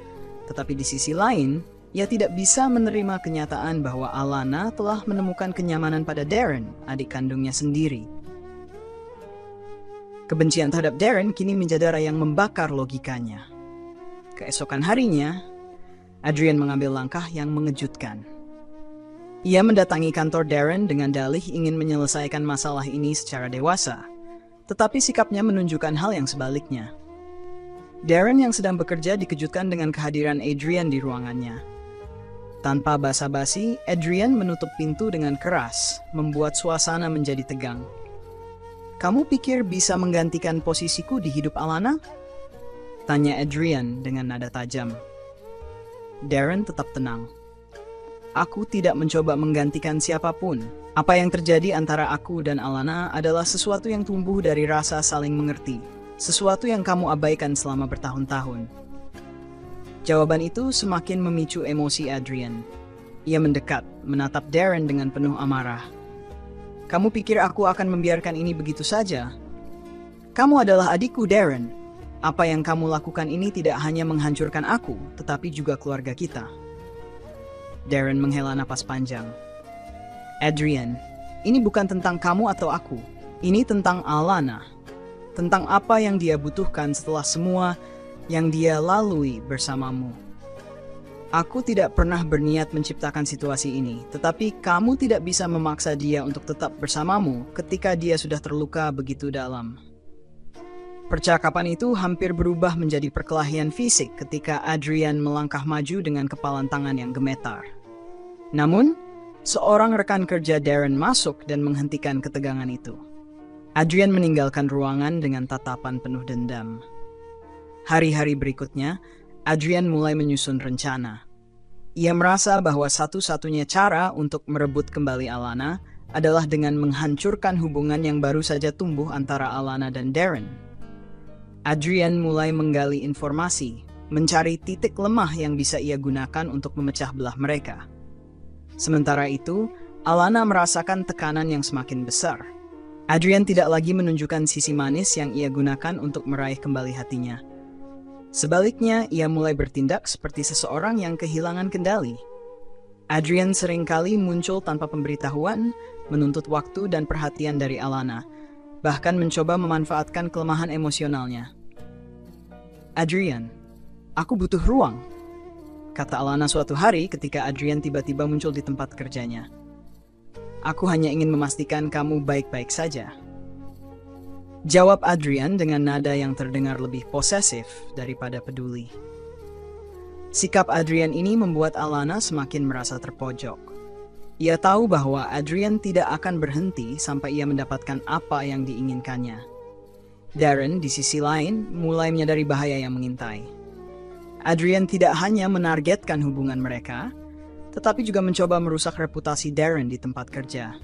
tetapi di sisi lain, ia tidak bisa menerima kenyataan bahwa Alana telah menemukan kenyamanan pada Darren, adik kandungnya sendiri. Kebencian terhadap Darren kini menjadi yang membakar logikanya. Keesokan harinya, Adrian mengambil langkah yang mengejutkan. Ia mendatangi kantor Darren dengan dalih ingin menyelesaikan masalah ini secara dewasa. Tetapi sikapnya menunjukkan hal yang sebaliknya. Darren yang sedang bekerja dikejutkan dengan kehadiran Adrian di ruangannya. Tanpa basa-basi, Adrian menutup pintu dengan keras, membuat suasana menjadi tegang. "Kamu pikir bisa menggantikan posisiku di hidup Alana?" tanya Adrian dengan nada tajam. Darren tetap tenang. "Aku tidak mencoba menggantikan siapapun. Apa yang terjadi antara aku dan Alana adalah sesuatu yang tumbuh dari rasa saling mengerti, sesuatu yang kamu abaikan selama bertahun-tahun." Jawaban itu semakin memicu emosi Adrian. Ia mendekat, menatap Darren dengan penuh amarah. "Kamu pikir aku akan membiarkan ini begitu saja? Kamu adalah adikku, Darren. Apa yang kamu lakukan ini tidak hanya menghancurkan aku, tetapi juga keluarga kita." Darren menghela napas panjang. "Adrian, ini bukan tentang kamu atau aku. Ini tentang Alana. Tentang apa yang dia butuhkan setelah semua yang dia lalui bersamamu. Aku tidak pernah berniat menciptakan situasi ini, tetapi kamu tidak bisa memaksa dia untuk tetap bersamamu ketika dia sudah terluka begitu dalam. Percakapan itu hampir berubah menjadi perkelahian fisik ketika Adrian melangkah maju dengan kepalan tangan yang gemetar. Namun, seorang rekan kerja Darren masuk dan menghentikan ketegangan itu. Adrian meninggalkan ruangan dengan tatapan penuh dendam. Hari-hari berikutnya, Adrian mulai menyusun rencana. Ia merasa bahwa satu-satunya cara untuk merebut kembali Alana adalah dengan menghancurkan hubungan yang baru saja tumbuh antara Alana dan Darren. Adrian mulai menggali informasi, mencari titik lemah yang bisa ia gunakan untuk memecah belah mereka. Sementara itu, Alana merasakan tekanan yang semakin besar. Adrian tidak lagi menunjukkan sisi manis yang ia gunakan untuk meraih kembali hatinya. Sebaliknya, ia mulai bertindak seperti seseorang yang kehilangan kendali. Adrian seringkali muncul tanpa pemberitahuan, menuntut waktu dan perhatian dari Alana, bahkan mencoba memanfaatkan kelemahan emosionalnya. "Adrian, aku butuh ruang," kata Alana suatu hari ketika Adrian tiba-tiba muncul di tempat kerjanya. "Aku hanya ingin memastikan kamu baik-baik saja," jawab Adrian dengan nada yang terdengar lebih posesif daripada peduli. Sikap Adrian ini membuat Alana semakin merasa terpojok. Ia tahu bahwa Adrian tidak akan berhenti sampai ia mendapatkan apa yang diinginkannya. Darren, di sisi lain, mulai menyadari bahaya yang mengintai. Adrian tidak hanya menargetkan hubungan mereka, tetapi juga mencoba merusak reputasi Darren di tempat kerja.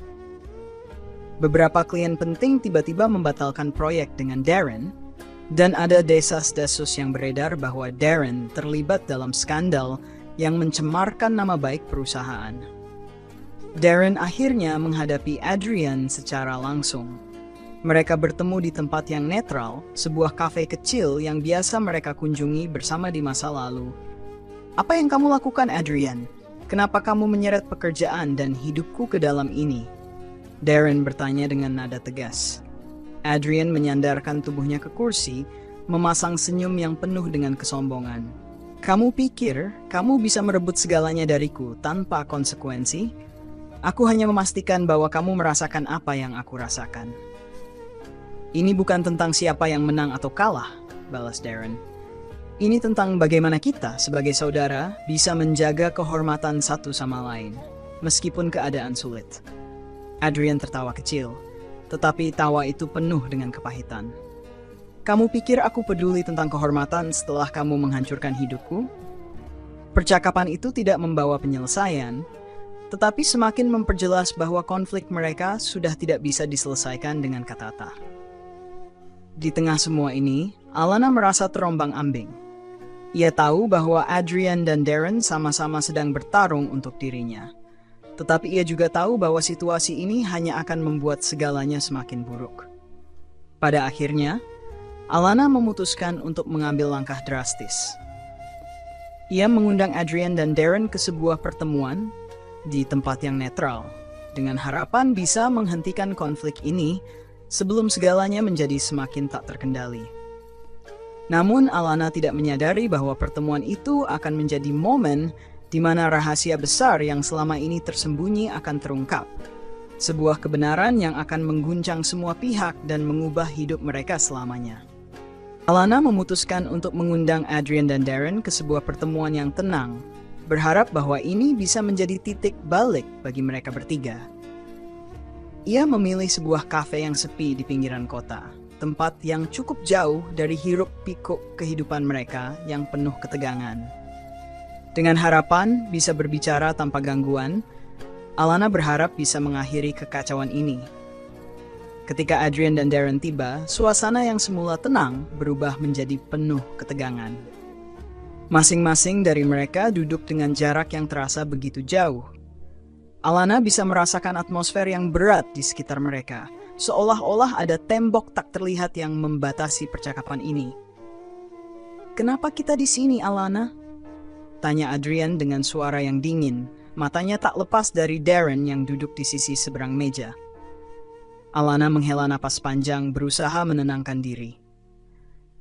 Beberapa klien penting tiba-tiba membatalkan proyek dengan Darren, dan ada desas-desus yang beredar bahwa Darren terlibat dalam skandal yang mencemarkan nama baik perusahaan. Darren akhirnya menghadapi Adrian secara langsung. Mereka bertemu di tempat yang netral, sebuah kafe kecil yang biasa mereka kunjungi bersama di masa lalu. "Apa yang kamu lakukan, Adrian? Kenapa kamu menyeret pekerjaan dan hidupku ke dalam ini?" Darren bertanya dengan nada tegas. Adrian menyandarkan tubuhnya ke kursi, memasang senyum yang penuh dengan kesombongan. "Kamu pikir kamu bisa merebut segalanya dariku tanpa konsekuensi? Aku hanya memastikan bahwa kamu merasakan apa yang aku rasakan." "Ini bukan tentang siapa yang menang atau kalah," balas Darren. "Ini tentang bagaimana kita sebagai saudara bisa menjaga kehormatan satu sama lain, meskipun keadaan sulit." Adrian tertawa kecil, tetapi tawa itu penuh dengan kepahitan. "Kamu pikir aku peduli tentang kehormatan setelah kamu menghancurkan hidupku?" Percakapan itu tidak membawa penyelesaian, tetapi semakin memperjelas bahwa konflik mereka sudah tidak bisa diselesaikan dengan kata-kata. Di tengah semua ini, Alana merasa terombang-ambing. Ia tahu bahwa Adrian dan Darren sama-sama sedang bertarung untuk dirinya. Tetapi ia juga tahu bahwa situasi ini hanya akan membuat segalanya semakin buruk. Pada akhirnya, Alana memutuskan untuk mengambil langkah drastis. Ia mengundang Adrian dan Darren ke sebuah pertemuan di tempat yang netral, dengan harapan bisa menghentikan konflik ini sebelum segalanya menjadi semakin tak terkendali. Namun Alana tidak menyadari bahwa pertemuan itu akan menjadi momen di mana rahasia besar yang selama ini tersembunyi akan terungkap. Sebuah kebenaran yang akan mengguncang semua pihak dan mengubah hidup mereka selamanya. Alana memutuskan untuk mengundang Adrian dan Darren ke sebuah pertemuan yang tenang, berharap bahwa ini bisa menjadi titik balik bagi mereka bertiga. Ia memilih sebuah kafe yang sepi di pinggiran kota, tempat yang cukup jauh dari hiruk-pikuk kehidupan mereka yang penuh ketegangan. Dengan harapan bisa berbicara tanpa gangguan, Alana berharap bisa mengakhiri kekacauan ini. Ketika Adrian dan Darren tiba, suasana yang semula tenang berubah menjadi penuh ketegangan. Masing-masing dari mereka duduk dengan jarak yang terasa begitu jauh. Alana bisa merasakan atmosfer yang berat di sekitar mereka, seolah-olah ada tembok tak terlihat yang membatasi percakapan ini. "Kenapa kita di sini, Alana?" tanya Adrian dengan suara yang dingin, matanya tak lepas dari Darren yang duduk di sisi seberang meja. Alana menghela napas panjang berusaha menenangkan diri.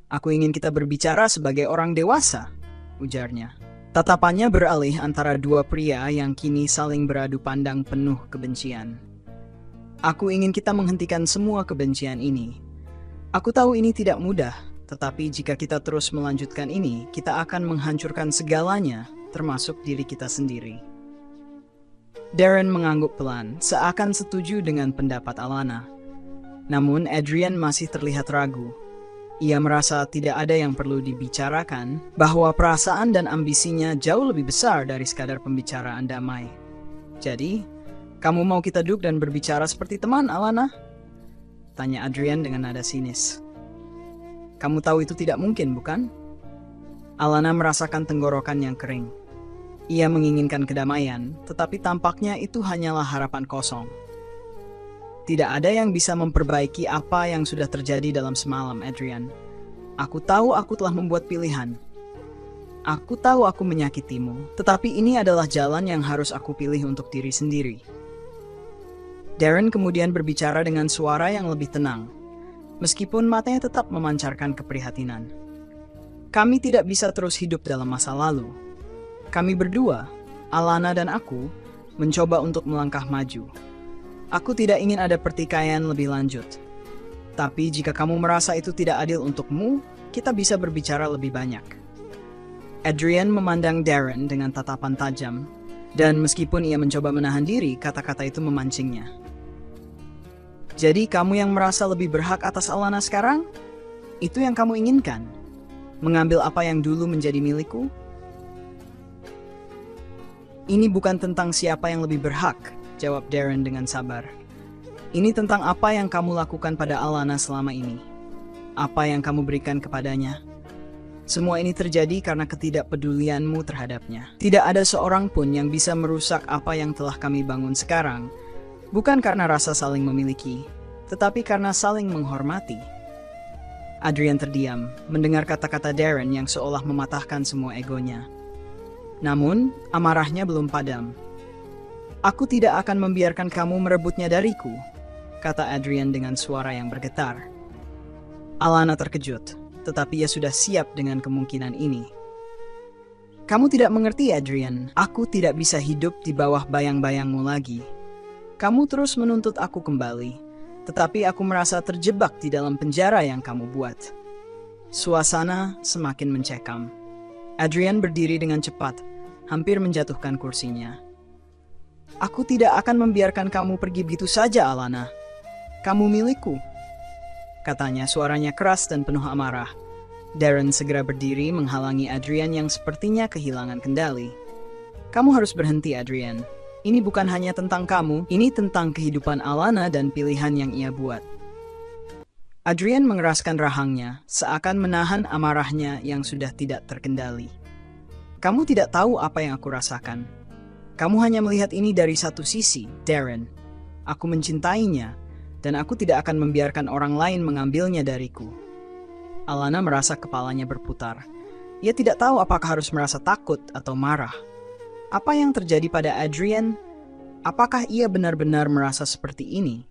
Aku ingin kita berbicara sebagai orang dewasa, ujarnya. Tatapannya beralih antara dua pria yang kini saling beradu pandang penuh kebencian. Aku ingin kita menghentikan semua kebencian ini. Aku tahu ini tidak mudah, tetapi jika kita terus melanjutkan ini, kita akan menghancurkan segalanya, termasuk diri kita sendiri. Darren mengangguk pelan, seakan setuju dengan pendapat Alana. Namun Adrian masih terlihat ragu. Ia merasa tidak ada yang perlu dibicarakan, bahwa perasaan dan ambisinya jauh lebih besar dari sekadar pembicaraan damai. Jadi, kamu mau kita duduk dan berbicara seperti teman, Alana? Tanya Adrian dengan nada sinis. Kamu tahu itu tidak mungkin, bukan? Alana merasakan tenggorokan yang kering. Ia menginginkan kedamaian, tetapi tampaknya itu hanyalah harapan kosong. Tidak ada yang bisa memperbaiki apa yang sudah terjadi dalam semalam, Adrian. Aku tahu aku telah membuat pilihan. Aku tahu aku menyakitimu, tetapi ini adalah jalan yang harus aku pilih untuk diri sendiri. Darren kemudian berbicara dengan suara yang lebih tenang, meskipun matanya tetap memancarkan keprihatinan. Kami tidak bisa terus hidup dalam masa lalu. Kami berdua, Alana dan aku, mencoba untuk melangkah maju. Aku tidak ingin ada pertikaian lebih lanjut. Tapi jika kamu merasa itu tidak adil untukmu, kita bisa berbicara lebih banyak. Adrian memandang Darren dengan tatapan tajam, dan meskipun ia mencoba menahan diri, kata-kata itu memancingnya. Jadi kamu yang merasa lebih berhak atas Alana sekarang? Itu yang kamu inginkan? Mengambil apa yang dulu menjadi milikku? Ini bukan tentang siapa yang lebih berhak, jawab Darren dengan sabar. Ini tentang apa yang kamu lakukan pada Alana selama ini. Apa yang kamu berikan kepadanya. Semua ini terjadi karena ketidakpedulianmu terhadapnya. Tidak ada seorang pun yang bisa merusak apa yang telah kami bangun sekarang. Bukan karena rasa saling memiliki, tetapi karena saling menghormati. Adrian terdiam, mendengar kata-kata Darren yang seolah mematahkan semua egonya. Namun, amarahnya belum padam. Aku tidak akan membiarkan kamu merebutnya dariku, kata Adrian dengan suara yang bergetar. Alana terkejut, tetapi ia sudah siap dengan kemungkinan ini. Kamu tidak mengerti, Adrian. Aku tidak bisa hidup di bawah bayang-bayangmu lagi. Kamu terus menuntut aku kembali, tetapi aku merasa terjebak di dalam penjara yang kamu buat. Suasana semakin mencekam. Adrian berdiri dengan cepat, hampir menjatuhkan kursinya. Aku tidak akan membiarkan kamu pergi begitu saja, Alana. Kamu milikku, katanya, suaranya keras dan penuh amarah. Darren segera berdiri menghalangi Adrian yang sepertinya kehilangan kendali. Kamu harus berhenti, Adrian. Ini bukan hanya tentang kamu, ini tentang kehidupan Alana dan pilihan yang ia buat. Adrian mengeraskan rahangnya, seakan menahan amarahnya yang sudah tidak terkendali. Kamu tidak tahu apa yang aku rasakan. Kamu hanya melihat ini dari satu sisi, Darren. Aku mencintainya, dan aku tidak akan membiarkan orang lain mengambilnya dariku. Alana merasa kepalanya berputar. Ia tidak tahu apakah harus merasa takut atau marah. Apa yang terjadi pada Adrian? Apakah ia benar-benar merasa seperti ini?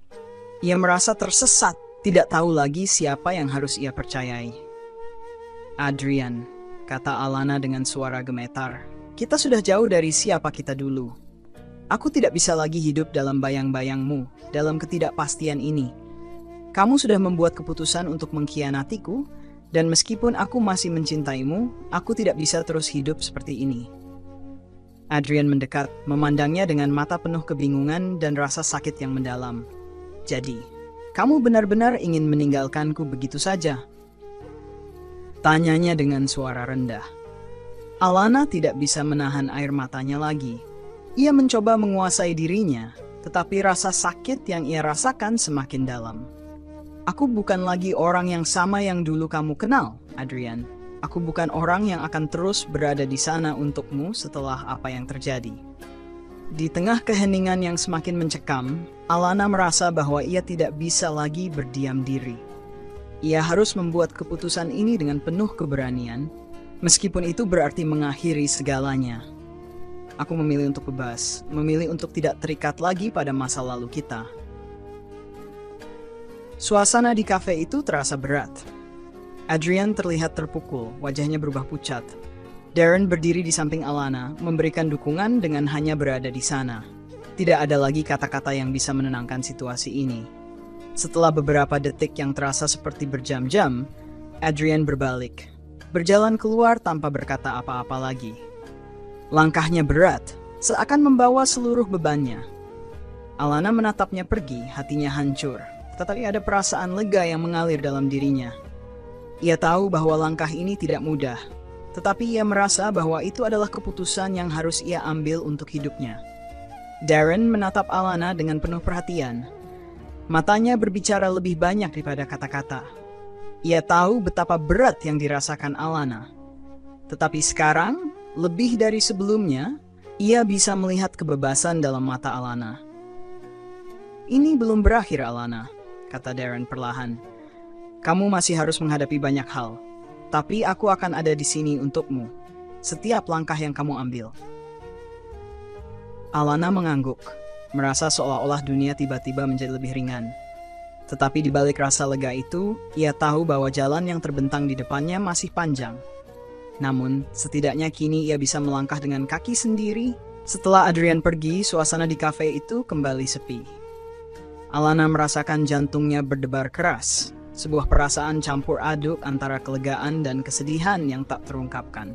Ia merasa tersesat, tidak tahu lagi siapa yang harus ia percayai. Adrian, kata Alana dengan suara gemetar. Kita sudah jauh dari siapa kita dulu. Aku tidak bisa lagi hidup dalam bayang-bayangmu, dalam ketidakpastian ini. Kamu sudah membuat keputusan untuk mengkhianatiku, dan meskipun aku masih mencintaimu, aku tidak bisa terus hidup seperti ini. Adrian mendekat, memandangnya dengan mata penuh kebingungan dan rasa sakit yang mendalam. Jadi, kamu benar-benar ingin meninggalkanku begitu saja? Tanyanya dengan suara rendah. Alana tidak bisa menahan air matanya lagi. Ia mencoba menguasai dirinya, tetapi rasa sakit yang ia rasakan semakin dalam. Aku bukan lagi orang yang sama yang dulu kamu kenal, Adrian. Aku bukan orang yang akan terus berada di sana untukmu setelah apa yang terjadi. Di tengah keheningan yang semakin mencekam, Alana merasa bahwa ia tidak bisa lagi berdiam diri. Ia harus membuat keputusan ini dengan penuh keberanian, meskipun itu berarti mengakhiri segalanya. Aku memilih untuk bebas, memilih untuk tidak terikat lagi pada masa lalu kita. Suasana di kafe itu terasa berat. Adrian terlihat terpukul, wajahnya berubah pucat. Darren berdiri di samping Alana, memberikan dukungan dengan hanya berada di sana. Tidak ada lagi kata-kata yang bisa menenangkan situasi ini. Setelah beberapa detik yang terasa seperti berjam-jam, Adrian berbalik, berjalan keluar tanpa berkata apa-apa lagi. Langkahnya berat, seakan membawa seluruh bebannya. Alana menatapnya pergi, hatinya hancur, tetapi ada perasaan lega yang mengalir dalam dirinya. Ia tahu bahwa langkah ini tidak mudah, tetapi ia merasa bahwa itu adalah keputusan yang harus ia ambil untuk hidupnya. Darren menatap Alana dengan penuh perhatian. Matanya berbicara lebih banyak daripada kata-kata. Ia tahu betapa berat yang dirasakan Alana. Tetapi sekarang, lebih dari sebelumnya, ia bisa melihat kebebasan dalam mata Alana. "Ini belum berakhir, Alana," kata Darren perlahan. "Kamu masih harus menghadapi banyak hal, tapi aku akan ada di sini untukmu, setiap langkah yang kamu ambil." Alana mengangguk, merasa seolah-olah dunia tiba-tiba menjadi lebih ringan. Tetapi di balik rasa lega itu, ia tahu bahwa jalan yang terbentang di depannya masih panjang. Namun, setidaknya kini ia bisa melangkah dengan kaki sendiri. Setelah Adrian pergi, suasana di kafe itu kembali sepi. Alana merasakan jantungnya berdebar keras, sebuah perasaan campur aduk antara kelegaan dan kesedihan yang tak terungkapkan.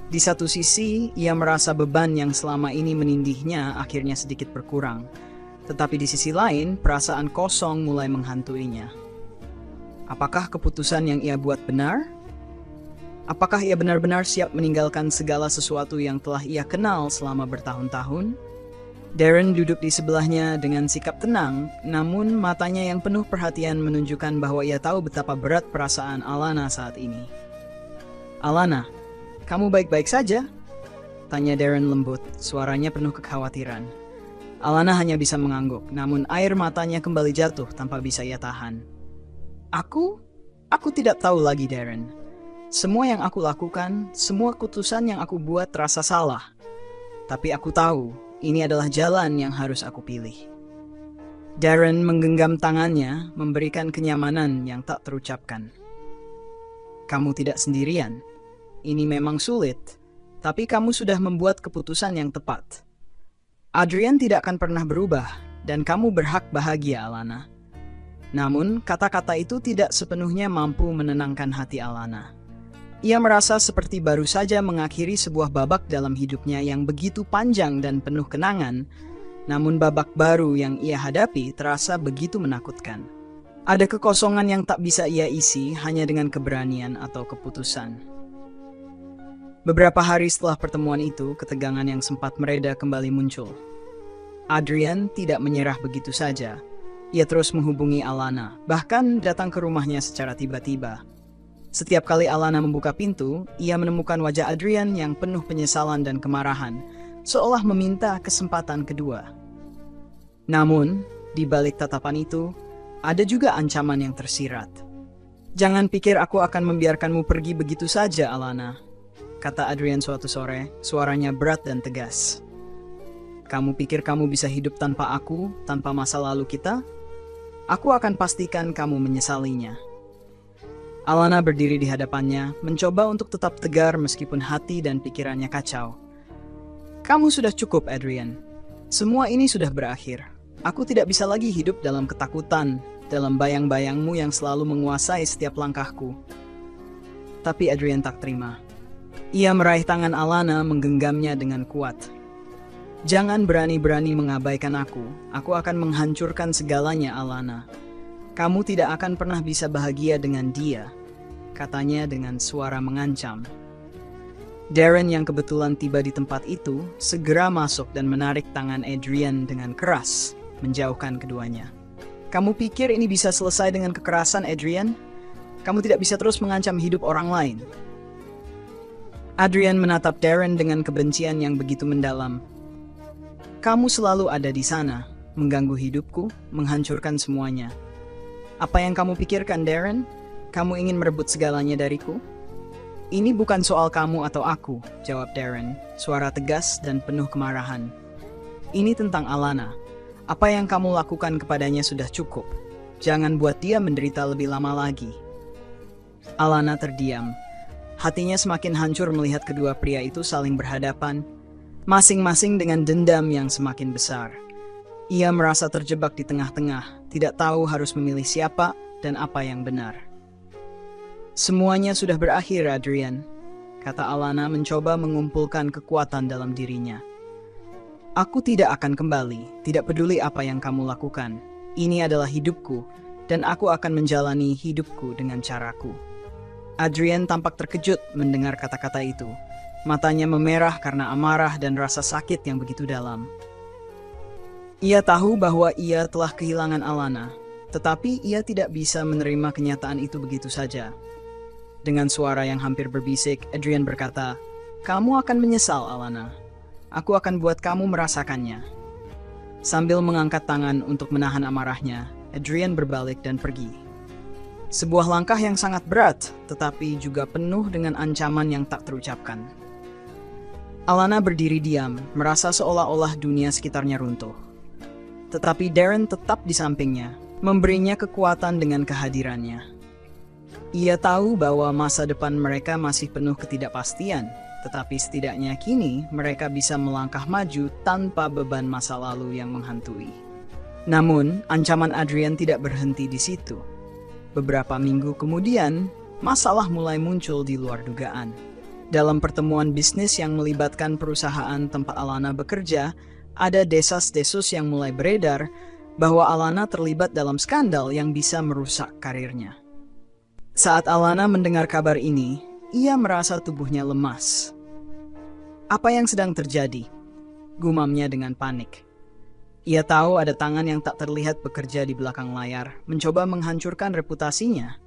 Di satu sisi, ia merasa beban yang selama ini menindihnya akhirnya sedikit berkurang. Tetapi di sisi lain, perasaan kosong mulai menghantuinya. Apakah keputusan yang ia buat benar? Apakah ia benar-benar siap meninggalkan segala sesuatu yang telah ia kenal selama bertahun-tahun? Darren duduk di sebelahnya dengan sikap tenang, namun matanya yang penuh perhatian menunjukkan bahwa ia tahu betapa berat perasaan Alana saat ini. "Alana, kamu baik-baik saja?" tanya Darren lembut, suaranya penuh kekhawatiran. Alana hanya bisa mengangguk, namun air matanya kembali jatuh tanpa bisa ia tahan. Aku tidak tahu lagi, Darren. Semua yang aku lakukan, semua keputusan yang aku buat terasa salah. Tapi aku tahu, ini adalah jalan yang harus aku pilih. Darren menggenggam tangannya, memberikan kenyamanan yang tak terucapkan. "Kamu tidak sendirian. Ini memang sulit, tapi kamu sudah membuat keputusan yang tepat. Adrian tidak akan pernah berubah, dan kamu berhak bahagia, Alana." Namun, kata-kata itu tidak sepenuhnya mampu menenangkan hati Alana. Ia merasa seperti baru saja mengakhiri sebuah babak dalam hidupnya yang begitu panjang dan penuh kenangan, namun babak baru yang ia hadapi terasa begitu menakutkan. Ada kekosongan yang tak bisa ia isi hanya dengan keberanian atau keputusan. Beberapa hari setelah pertemuan itu, ketegangan yang sempat mereda kembali muncul. Adrian tidak menyerah begitu saja. Ia terus menghubungi Alana, bahkan datang ke rumahnya secara tiba-tiba. Setiap kali Alana membuka pintu, ia menemukan wajah Adrian yang penuh penyesalan dan kemarahan, seolah meminta kesempatan kedua. Namun, di balik tatapan itu, ada juga ancaman yang tersirat. "Jangan pikir aku akan membiarkanmu pergi begitu saja, Alana," kata Adrian suatu sore, suaranya berat dan tegas. "Kamu pikir kamu bisa hidup tanpa aku, tanpa masa lalu kita? Aku akan pastikan kamu menyesalinya." Alana berdiri di hadapannya, mencoba untuk tetap tegar meskipun hati dan pikirannya kacau. "Kamu sudah cukup, Adrian. Semua ini sudah berakhir. Aku tidak bisa lagi hidup dalam ketakutan, dalam bayang-bayangmu yang selalu menguasai setiap langkahku." Tapi Adrian tak terima. Ia meraih tangan Alana, menggenggamnya dengan kuat. "Jangan berani-berani mengabaikan aku. Aku akan menghancurkan segalanya, Alana. Kamu tidak akan pernah bisa bahagia dengan dia," katanya dengan suara mengancam. Darren yang kebetulan tiba di tempat itu segera masuk dan menarik tangan Adrian dengan keras, menjauhkan keduanya. "Kamu pikir ini bisa selesai dengan kekerasan, Adrian? Kamu tidak bisa terus mengancam hidup orang lain." Adrian menatap Darren dengan kebencian yang begitu mendalam. "Kamu selalu ada di sana, mengganggu hidupku, menghancurkan semuanya. Apa yang kamu pikirkan, Darren? Kamu ingin merebut segalanya dariku?" "Ini bukan soal kamu atau aku," jawab Darren, suara tegas dan penuh kemarahan. "Ini tentang Alana. Apa yang kamu lakukan kepadanya sudah cukup. Jangan buat dia menderita lebih lama lagi." Alana terdiam. Hatinya semakin hancur melihat kedua pria itu saling berhadapan, masing-masing dengan dendam yang semakin besar. Ia merasa terjebak di tengah-tengah, tidak tahu harus memilih siapa dan apa yang benar. Semuanya sudah berakhir, Adrian, kata Alana mencoba mengumpulkan kekuatan dalam dirinya. Aku tidak akan kembali, tidak peduli apa yang kamu lakukan. Ini adalah hidupku, dan aku akan menjalani hidupku dengan caraku. Adrian tampak terkejut mendengar kata-kata itu. Matanya memerah karena amarah dan rasa sakit yang begitu dalam. Ia tahu bahwa ia telah kehilangan Alana, tetapi ia tidak bisa menerima kenyataan itu begitu saja. Dengan suara yang hampir berbisik, Adrian berkata, "Kamu akan menyesal, Alana. Aku akan buat kamu merasakannya." Sambil mengangkat tangan untuk menahan amarahnya, Adrian berbalik dan pergi. Sebuah langkah yang sangat berat, tetapi juga penuh dengan ancaman yang tak terucapkan. Alana berdiri diam, merasa seolah-olah dunia sekitarnya runtuh. Tetapi Darren tetap di sampingnya, memberinya kekuatan dengan kehadirannya. Ia tahu bahwa masa depan mereka masih penuh ketidakpastian, tetapi setidaknya kini mereka bisa melangkah maju tanpa beban masa lalu yang menghantui. Namun, ancaman Adrian tidak berhenti di situ. Beberapa minggu kemudian, masalah mulai muncul di luar dugaan. Dalam pertemuan bisnis yang melibatkan perusahaan tempat Alana bekerja, ada desas-desus yang mulai beredar bahwa Alana terlibat dalam skandal yang bisa merusak karirnya. Saat Alana mendengar kabar ini, ia merasa tubuhnya lemas. Apa yang sedang terjadi? Gumamnya dengan panik. Ia tahu ada tangan yang tak terlihat bekerja di belakang layar, mencoba menghancurkan reputasinya.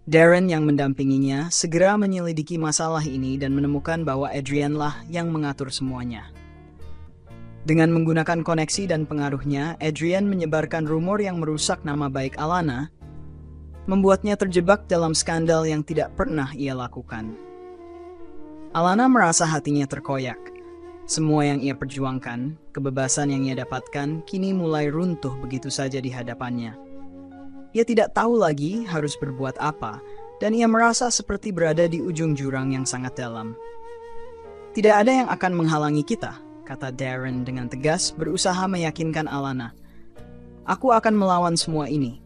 Darren yang mendampinginya segera menyelidiki masalah ini dan menemukan bahwa Adrian lah yang mengatur semuanya. Dengan menggunakan koneksi dan pengaruhnya, Adrian menyebarkan rumor yang merusak nama baik Alana, membuatnya terjebak dalam skandal yang tidak pernah ia lakukan. Alana merasa hatinya terkoyak. Semua yang ia perjuangkan, kebebasan yang ia dapatkan, kini mulai runtuh begitu saja di hadapannya. Ia tidak tahu lagi harus berbuat apa, dan ia merasa seperti berada di ujung jurang yang sangat dalam. Tidak ada yang akan menghalangi kita, kata Darren dengan tegas, berusaha meyakinkan Alana. Aku akan melawan semua ini.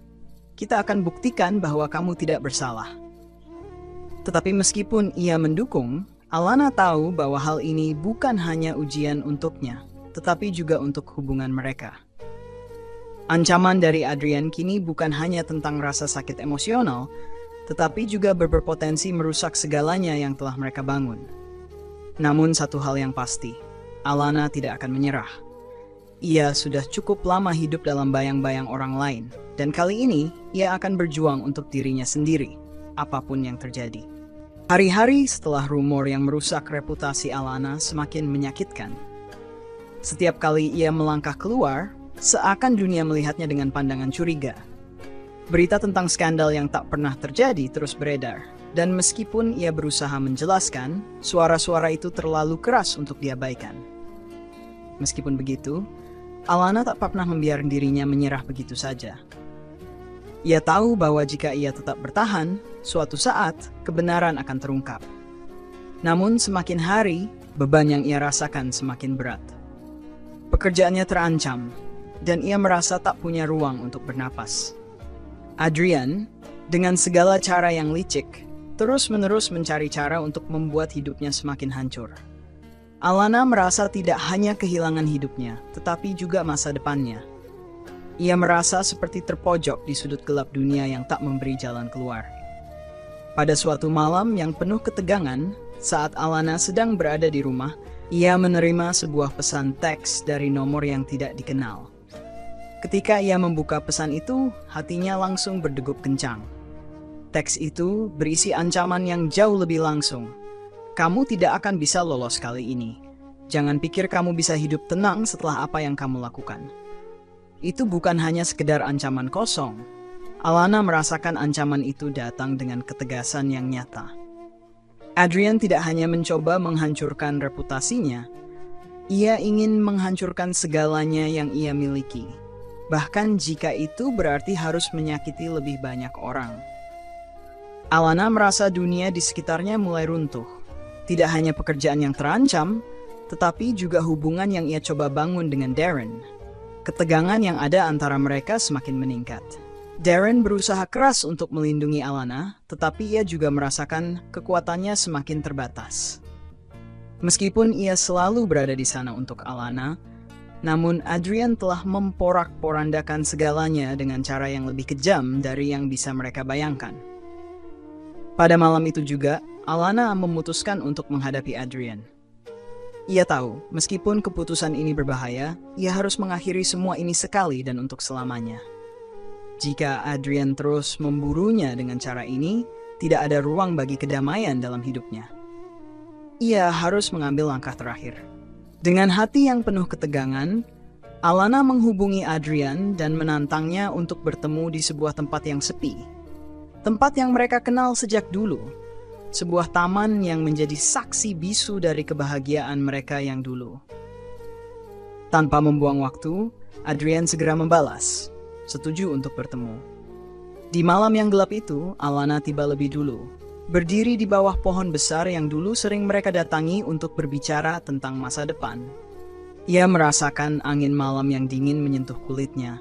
Kita akan buktikan bahwa kamu tidak bersalah. Tetapi meskipun ia mendukung, Alana tahu bahwa hal ini bukan hanya ujian untuknya, tetapi juga untuk hubungan mereka. Ancaman dari Adrian kini bukan hanya tentang rasa sakit emosional, tetapi juga berpotensi merusak segalanya yang telah mereka bangun. Namun satu hal yang pasti, Alana tidak akan menyerah. Ia sudah cukup lama hidup dalam bayang-bayang orang lain, dan kali ini ia akan berjuang untuk dirinya sendiri, apapun yang terjadi. Hari-hari setelah rumor yang merusak reputasi Alana semakin menyakitkan. Setiap kali ia melangkah keluar, seakan dunia melihatnya dengan pandangan curiga. Berita tentang skandal yang tak pernah terjadi terus beredar, dan meskipun ia berusaha menjelaskan, suara-suara itu terlalu keras untuk diabaikan. Meskipun begitu, Alana tak pernah membiarkan dirinya menyerah begitu saja. Ia tahu bahwa jika ia tetap bertahan, suatu saat kebenaran akan terungkap. Namun semakin hari, beban yang ia rasakan semakin berat. Pekerjaannya terancam, dan ia merasa tak punya ruang untuk bernapas. Adrian, dengan segala cara yang licik, terus-menerus mencari cara untuk membuat hidupnya semakin hancur. Alana merasa tidak hanya kehilangan hidupnya, tetapi juga masa depannya. Ia merasa seperti terpojok di sudut gelap dunia yang tak memberi jalan keluar. Pada suatu malam yang penuh ketegangan, saat Alana sedang berada di rumah, ia menerima sebuah pesan teks dari nomor yang tidak dikenal. Ketika ia membuka pesan itu, hatinya langsung berdegup kencang. Teks itu berisi ancaman yang jauh lebih langsung. Kamu tidak akan bisa lolos kali ini. Jangan pikir kamu bisa hidup tenang setelah apa yang kamu lakukan. Itu bukan hanya sekedar ancaman kosong. Alana merasakan ancaman itu datang dengan ketegasan yang nyata. Adrian tidak hanya mencoba menghancurkan reputasinya, ia ingin menghancurkan segalanya yang ia miliki. Bahkan jika itu berarti harus menyakiti lebih banyak orang. Alana merasa dunia di sekitarnya mulai runtuh. Tidak hanya pekerjaan yang terancam, tetapi juga hubungan yang ia coba bangun dengan Darren. Ketegangan yang ada antara mereka semakin meningkat. Darren berusaha keras untuk melindungi Alana, tetapi ia juga merasakan kekuatannya semakin terbatas. Meskipun ia selalu berada di sana untuk Alana, namun Adrian telah memporak-porandakan segalanya dengan cara yang lebih kejam dari yang bisa mereka bayangkan. Pada malam itu juga, Alana memutuskan untuk menghadapi Adrian. Ia tahu, meskipun keputusan ini berbahaya, ia harus mengakhiri semua ini sekali dan untuk selamanya. Jika Adrian terus memburunya dengan cara ini, tidak ada ruang bagi kedamaian dalam hidupnya. Ia harus mengambil langkah terakhir. Dengan hati yang penuh ketegangan, Alana menghubungi Adrian dan menantangnya untuk bertemu di sebuah tempat yang sepi. Tempat yang mereka kenal sejak dulu. Sebuah taman yang menjadi saksi bisu dari kebahagiaan mereka yang dulu. Tanpa membuang waktu, Adrian segera membalas, setuju untuk bertemu. Di malam yang gelap itu, Alana tiba lebih dulu. Berdiri di bawah pohon besar yang dulu sering mereka datangi untuk berbicara tentang masa depan. Ia merasakan angin malam yang dingin menyentuh kulitnya,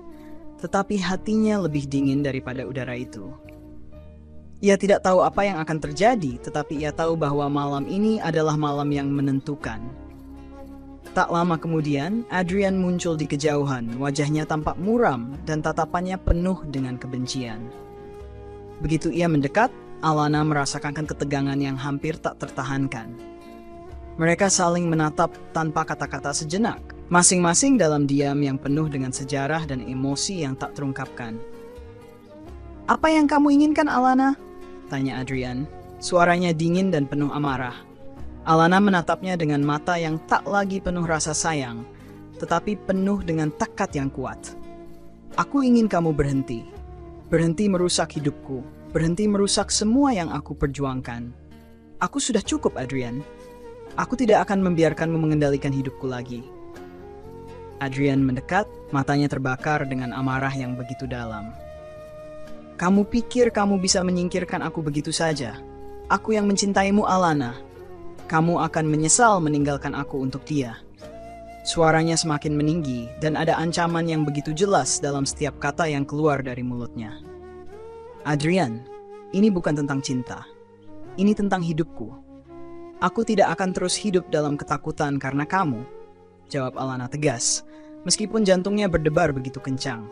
tetapi hatinya lebih dingin daripada udara itu. Ia tidak tahu apa yang akan terjadi, tetapi ia tahu bahwa malam ini adalah malam yang menentukan. Tak lama kemudian, Adrian muncul di kejauhan, wajahnya tampak muram dan tatapannya penuh dengan kebencian. Begitu ia mendekat, Alana merasakan ketegangan yang hampir tak tertahankan. Mereka saling menatap tanpa kata-kata sejenak, masing-masing dalam diam yang penuh dengan sejarah dan emosi yang tak terungkapkan. "Apa yang kamu inginkan, Alana?" tanya Adrian. Suaranya dingin dan penuh amarah. Alana menatapnya dengan mata yang tak lagi penuh rasa sayang, tetapi penuh dengan tekad yang kuat. "Aku ingin kamu berhenti. Berhenti merusak hidupku. Berhenti merusak semua yang aku perjuangkan. Aku sudah cukup, Adrian. Aku tidak akan membiarkanmu mengendalikan hidupku lagi." Adrian mendekat, matanya terbakar dengan amarah yang begitu dalam. "Kamu pikir kamu bisa menyingkirkan aku begitu saja? Aku yang mencintaimu, Alana. Kamu akan menyesal meninggalkan aku untuk dia." Suaranya semakin meninggi dan ada ancaman yang begitu jelas dalam setiap kata yang keluar dari mulutnya. "Adrian, ini bukan tentang cinta. Ini tentang hidupku. Aku tidak akan terus hidup dalam ketakutan karena kamu," jawab Alana tegas, meskipun jantungnya berdebar begitu kencang.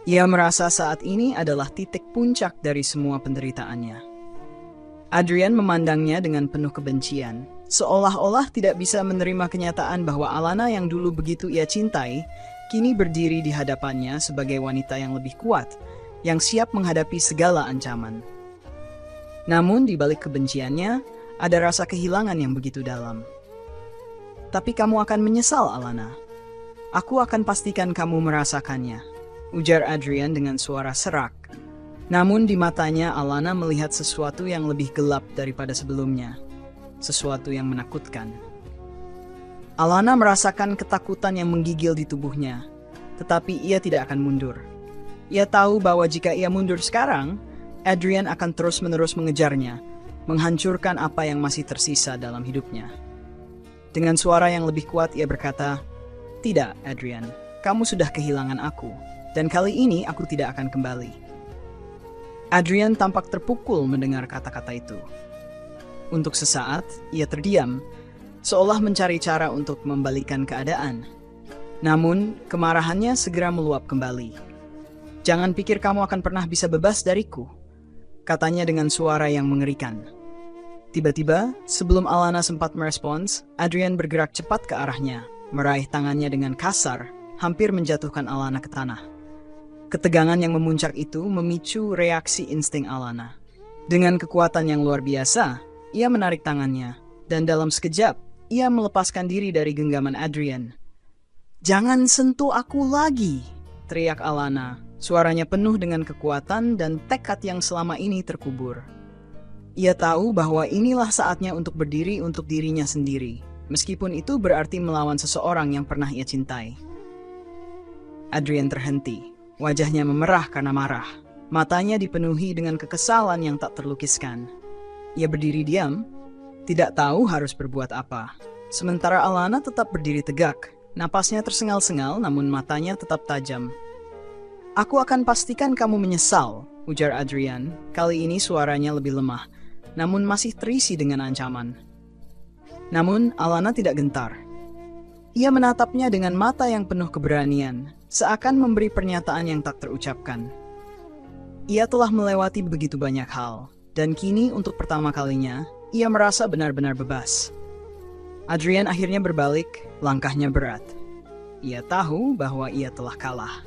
Ia merasa saat ini adalah titik puncak dari semua penderitaannya. Adrian memandangnya dengan penuh kebencian, seolah-olah tidak bisa menerima kenyataan bahwa Alana yang dulu begitu ia cintai, kini berdiri di hadapannya sebagai wanita yang lebih kuat, yang siap menghadapi segala ancaman. Namun di balik kebenciannya, ada rasa kehilangan yang begitu dalam. "Tapi kamu akan menyesal, Alana. Aku akan pastikan kamu merasakannya," ujar Adrian dengan suara serak. Namun di matanya Alana melihat sesuatu yang lebih gelap daripada sebelumnya. Sesuatu yang menakutkan. Alana merasakan ketakutan yang menggigil di tubuhnya, tetapi ia tidak akan mundur. Ia tahu bahwa jika ia mundur sekarang, Adrian akan terus-menerus mengejarnya, menghancurkan apa yang masih tersisa dalam hidupnya. Dengan suara yang lebih kuat ia berkata, "Tidak, Adrian, kamu sudah kehilangan aku, dan kali ini aku tidak akan kembali." Adrian tampak terpukul mendengar kata-kata itu. Untuk sesaat, ia terdiam, seolah mencari cara untuk membalikan keadaan. Namun, kemarahannya segera meluap kembali. "Jangan pikir kamu akan pernah bisa bebas dariku," katanya dengan suara yang mengerikan. Tiba-tiba, sebelum Alana sempat merespons, Adrian bergerak cepat ke arahnya, meraih tangannya dengan kasar, hampir menjatuhkan Alana ke tanah. Ketegangan yang memuncak itu memicu reaksi insting Alana. Dengan kekuatan yang luar biasa, ia menarik tangannya, dan dalam sekejap, ia melepaskan diri dari genggaman Adrian. "Jangan sentuh aku lagi," teriak Alana. Suaranya penuh dengan kekuatan dan tekad yang selama ini terkubur. Ia tahu bahwa inilah saatnya untuk berdiri untuk dirinya sendiri, meskipun itu berarti melawan seseorang yang pernah ia cintai. Adrian terhenti. Wajahnya memerah karena marah. Matanya dipenuhi dengan kekesalan yang tak terlukiskan. Ia berdiri diam, tidak tahu harus berbuat apa. Sementara Alana tetap berdiri tegak. Napasnya tersengal-sengal namun matanya tetap tajam. "Aku akan pastikan kamu menyesal," ujar Adrian. Kali ini suaranya lebih lemah, namun masih terisi dengan ancaman. Namun Alana tidak gentar. Ia menatapnya dengan mata yang penuh keberanian, seakan memberi pernyataan yang tak terucapkan. Ia telah melewati begitu banyak hal, dan kini untuk pertama kalinya, ia merasa benar-benar bebas. Adrian akhirnya berbalik, langkahnya berat. Ia tahu bahwa ia telah kalah.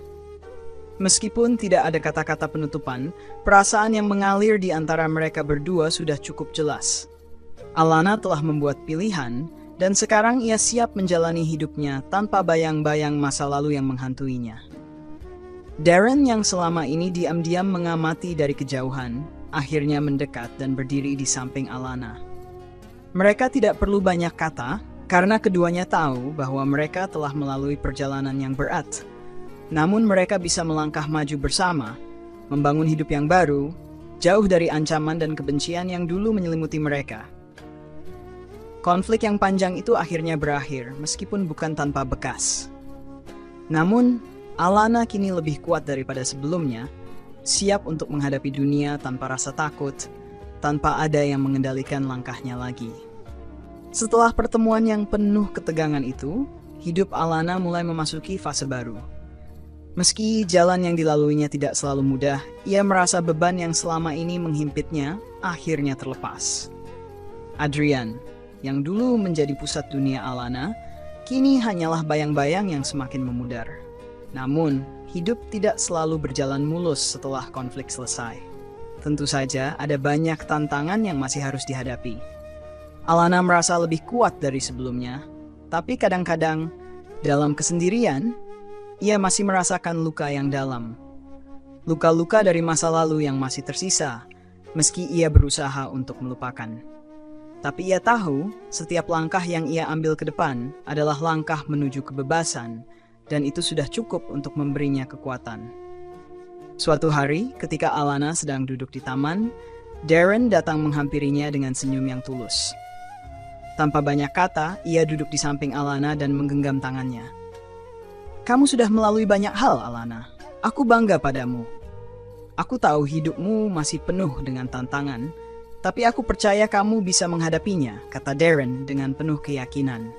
Meskipun tidak ada kata-kata penutupan, perasaan yang mengalir di antara mereka berdua sudah cukup jelas. Alana telah membuat pilihan, dan sekarang ia siap menjalani hidupnya tanpa bayang-bayang masa lalu yang menghantuinya. Darren yang selama ini diam-diam mengamati dari kejauhan, akhirnya mendekat dan berdiri di samping Alana. Mereka tidak perlu banyak kata, karena keduanya tahu bahwa mereka telah melalui perjalanan yang berat. Namun mereka bisa melangkah maju bersama, membangun hidup yang baru, jauh dari ancaman dan kebencian yang dulu menyelimuti mereka. Konflik yang panjang itu akhirnya berakhir, meskipun bukan tanpa bekas. Namun, Alana kini lebih kuat daripada sebelumnya, siap untuk menghadapi dunia tanpa rasa takut, tanpa ada yang mengendalikan langkahnya lagi. Setelah pertemuan yang penuh ketegangan itu, hidup Alana mulai memasuki fase baru. Meski jalan yang dilaluinya tidak selalu mudah, ia merasa beban yang selama ini menghimpitnya akhirnya terlepas. Adrian, yang dulu menjadi pusat dunia Alana, kini hanyalah bayang-bayang yang semakin memudar. Namun, hidup tidak selalu berjalan mulus setelah konflik selesai. Tentu saja ada banyak tantangan yang masih harus dihadapi. Alana merasa lebih kuat dari sebelumnya, tapi kadang-kadang dalam kesendirian, ia masih merasakan luka yang dalam. Luka-luka dari masa lalu yang masih tersisa, meski ia berusaha untuk melupakan. Tapi ia tahu setiap langkah yang ia ambil ke depan adalah langkah menuju kebebasan, dan itu sudah cukup untuk memberinya kekuatan. Suatu hari, ketika Alana sedang duduk di taman, Darren datang menghampirinya dengan senyum yang tulus. Tanpa banyak kata, ia duduk di samping Alana dan menggenggam tangannya. "Kamu sudah melalui banyak hal, Alana. Aku bangga padamu. Aku tahu hidupmu masih penuh dengan tantangan, tapi aku percaya kamu bisa menghadapinya," kata Darren dengan penuh keyakinan.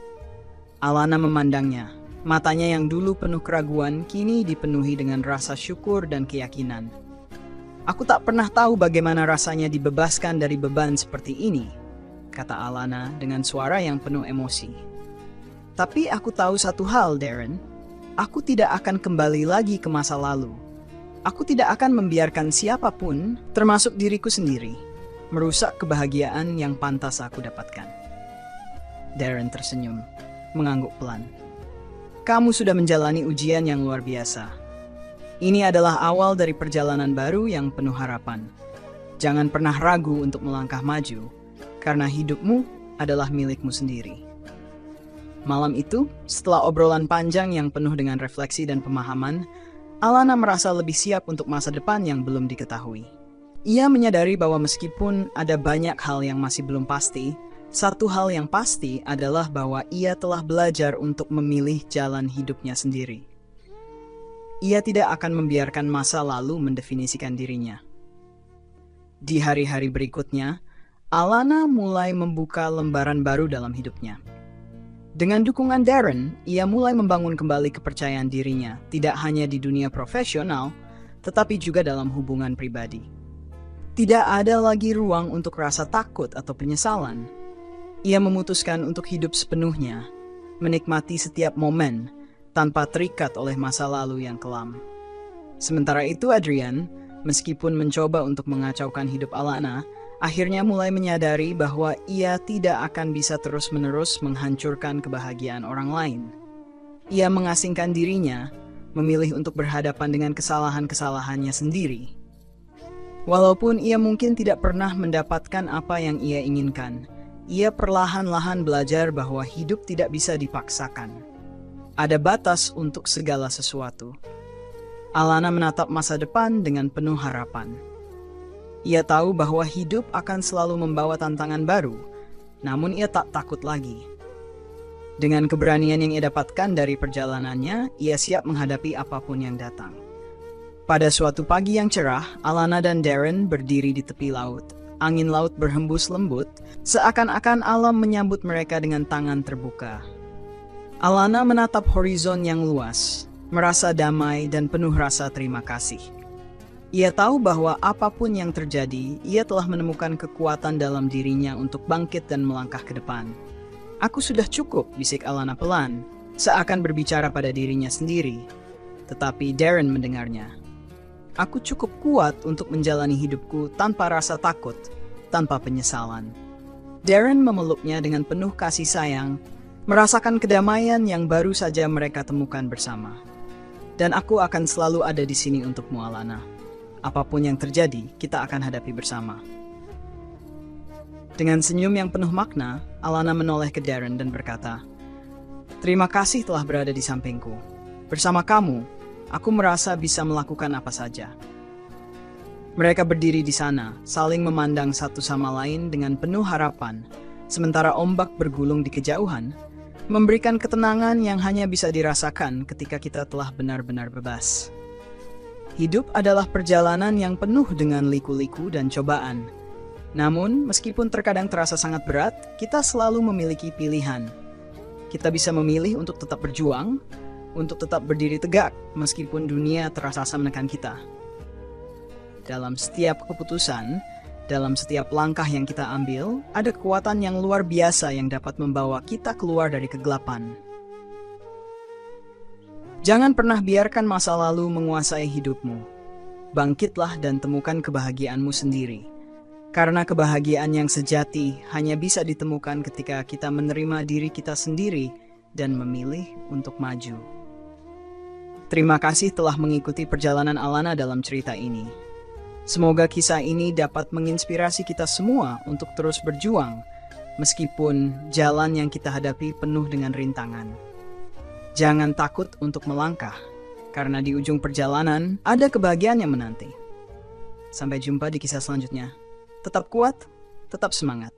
Alana memandangnya. Matanya yang dulu penuh keraguan kini dipenuhi dengan rasa syukur dan keyakinan. "Aku tak pernah tahu bagaimana rasanya dibebaskan dari beban seperti ini," kata Alana dengan suara yang penuh emosi. "Tapi aku tahu satu hal, Darren. Aku tidak akan kembali lagi ke masa lalu. Aku tidak akan membiarkan siapapun, termasuk diriku sendiri, merusak kebahagiaan yang pantas aku dapatkan." Darren tersenyum, mengangguk pelan. "Kamu sudah menjalani ujian yang luar biasa. Ini adalah awal dari perjalanan baru yang penuh harapan. Jangan pernah ragu untuk melangkah maju, karena hidupmu adalah milikmu sendiri." Malam itu, setelah obrolan panjang yang penuh dengan refleksi dan pemahaman, Alana merasa lebih siap untuk masa depan yang belum diketahui. Ia menyadari bahwa meskipun ada banyak hal yang masih belum pasti, satu hal yang pasti adalah bahwa ia telah belajar untuk memilih jalan hidupnya sendiri. Ia tidak akan membiarkan masa lalu mendefinisikan dirinya. Di hari-hari berikutnya, Alana mulai membuka lembaran baru dalam hidupnya. Dengan dukungan Darren, ia mulai membangun kembali kepercayaan dirinya, tidak hanya di dunia profesional, tetapi juga dalam hubungan pribadi. Tidak ada lagi ruang untuk rasa takut atau penyesalan. Ia memutuskan untuk hidup sepenuhnya, menikmati setiap momen, tanpa terikat oleh masa lalu yang kelam. Sementara itu Adrian, meskipun mencoba untuk mengacaukan hidup Alana, akhirnya mulai menyadari bahwa ia tidak akan bisa terus-menerus menghancurkan kebahagiaan orang lain. Ia mengasingkan dirinya, memilih untuk berhadapan dengan kesalahan-kesalahannya sendiri. Walaupun ia mungkin tidak pernah mendapatkan apa yang ia inginkan, ia perlahan-lahan belajar bahwa hidup tidak bisa dipaksakan. Ada batas untuk segala sesuatu. Alana menatap masa depan dengan penuh harapan. Ia tahu bahwa hidup akan selalu membawa tantangan baru, namun ia tak takut lagi. Dengan keberanian yang ia dapatkan dari perjalanannya, ia siap menghadapi apapun yang datang. Pada suatu pagi yang cerah, Alana dan Darren berdiri di tepi laut. Angin laut berhembus lembut, seakan-akan alam menyambut mereka dengan tangan terbuka. Alana menatap horizon yang luas, merasa damai dan penuh rasa terima kasih. Ia tahu bahwa apapun yang terjadi, ia telah menemukan kekuatan dalam dirinya untuk bangkit dan melangkah ke depan. "Aku sudah cukup," bisik Alana pelan, seakan berbicara pada dirinya sendiri. Tetapi Darren mendengarnya. "Aku cukup kuat untuk menjalani hidupku tanpa rasa takut, tanpa penyesalan." Darren memeluknya dengan penuh kasih sayang, merasakan kedamaian yang baru saja mereka temukan bersama. "Dan aku akan selalu ada di sini untukmu, Alana. Apapun yang terjadi, kita akan hadapi bersama." Dengan senyum yang penuh makna, Alana menoleh ke Darren dan berkata, "Terima kasih telah berada di sampingku. Bersama kamu, aku merasa bisa melakukan apa saja." Mereka berdiri di sana, saling memandang satu sama lain dengan penuh harapan, sementara ombak bergulung di kejauhan, memberikan ketenangan yang hanya bisa dirasakan ketika kita telah benar-benar bebas. Hidup adalah perjalanan yang penuh dengan liku-liku dan cobaan. Namun, meskipun terkadang terasa sangat berat, kita selalu memiliki pilihan. Kita bisa memilih untuk tetap berjuang, untuk tetap berdiri tegak meskipun dunia terasa menekan kita. Dalam setiap keputusan, dalam setiap langkah yang kita ambil, ada kekuatan yang luar biasa yang dapat membawa kita keluar dari kegelapan. Jangan pernah biarkan masa lalu menguasai hidupmu. Bangkitlah dan temukan kebahagiaanmu sendiri. Karena kebahagiaan yang sejati hanya bisa ditemukan ketika kita menerima diri kita sendiri dan memilih untuk maju. Terima kasih telah mengikuti perjalanan Alana dalam cerita ini. Semoga kisah ini dapat menginspirasi kita semua untuk terus berjuang, meskipun jalan yang kita hadapi penuh dengan rintangan. Jangan takut untuk melangkah, karena di ujung perjalanan ada kebahagiaan yang menanti. Sampai jumpa di kisah selanjutnya. Tetap kuat, tetap semangat.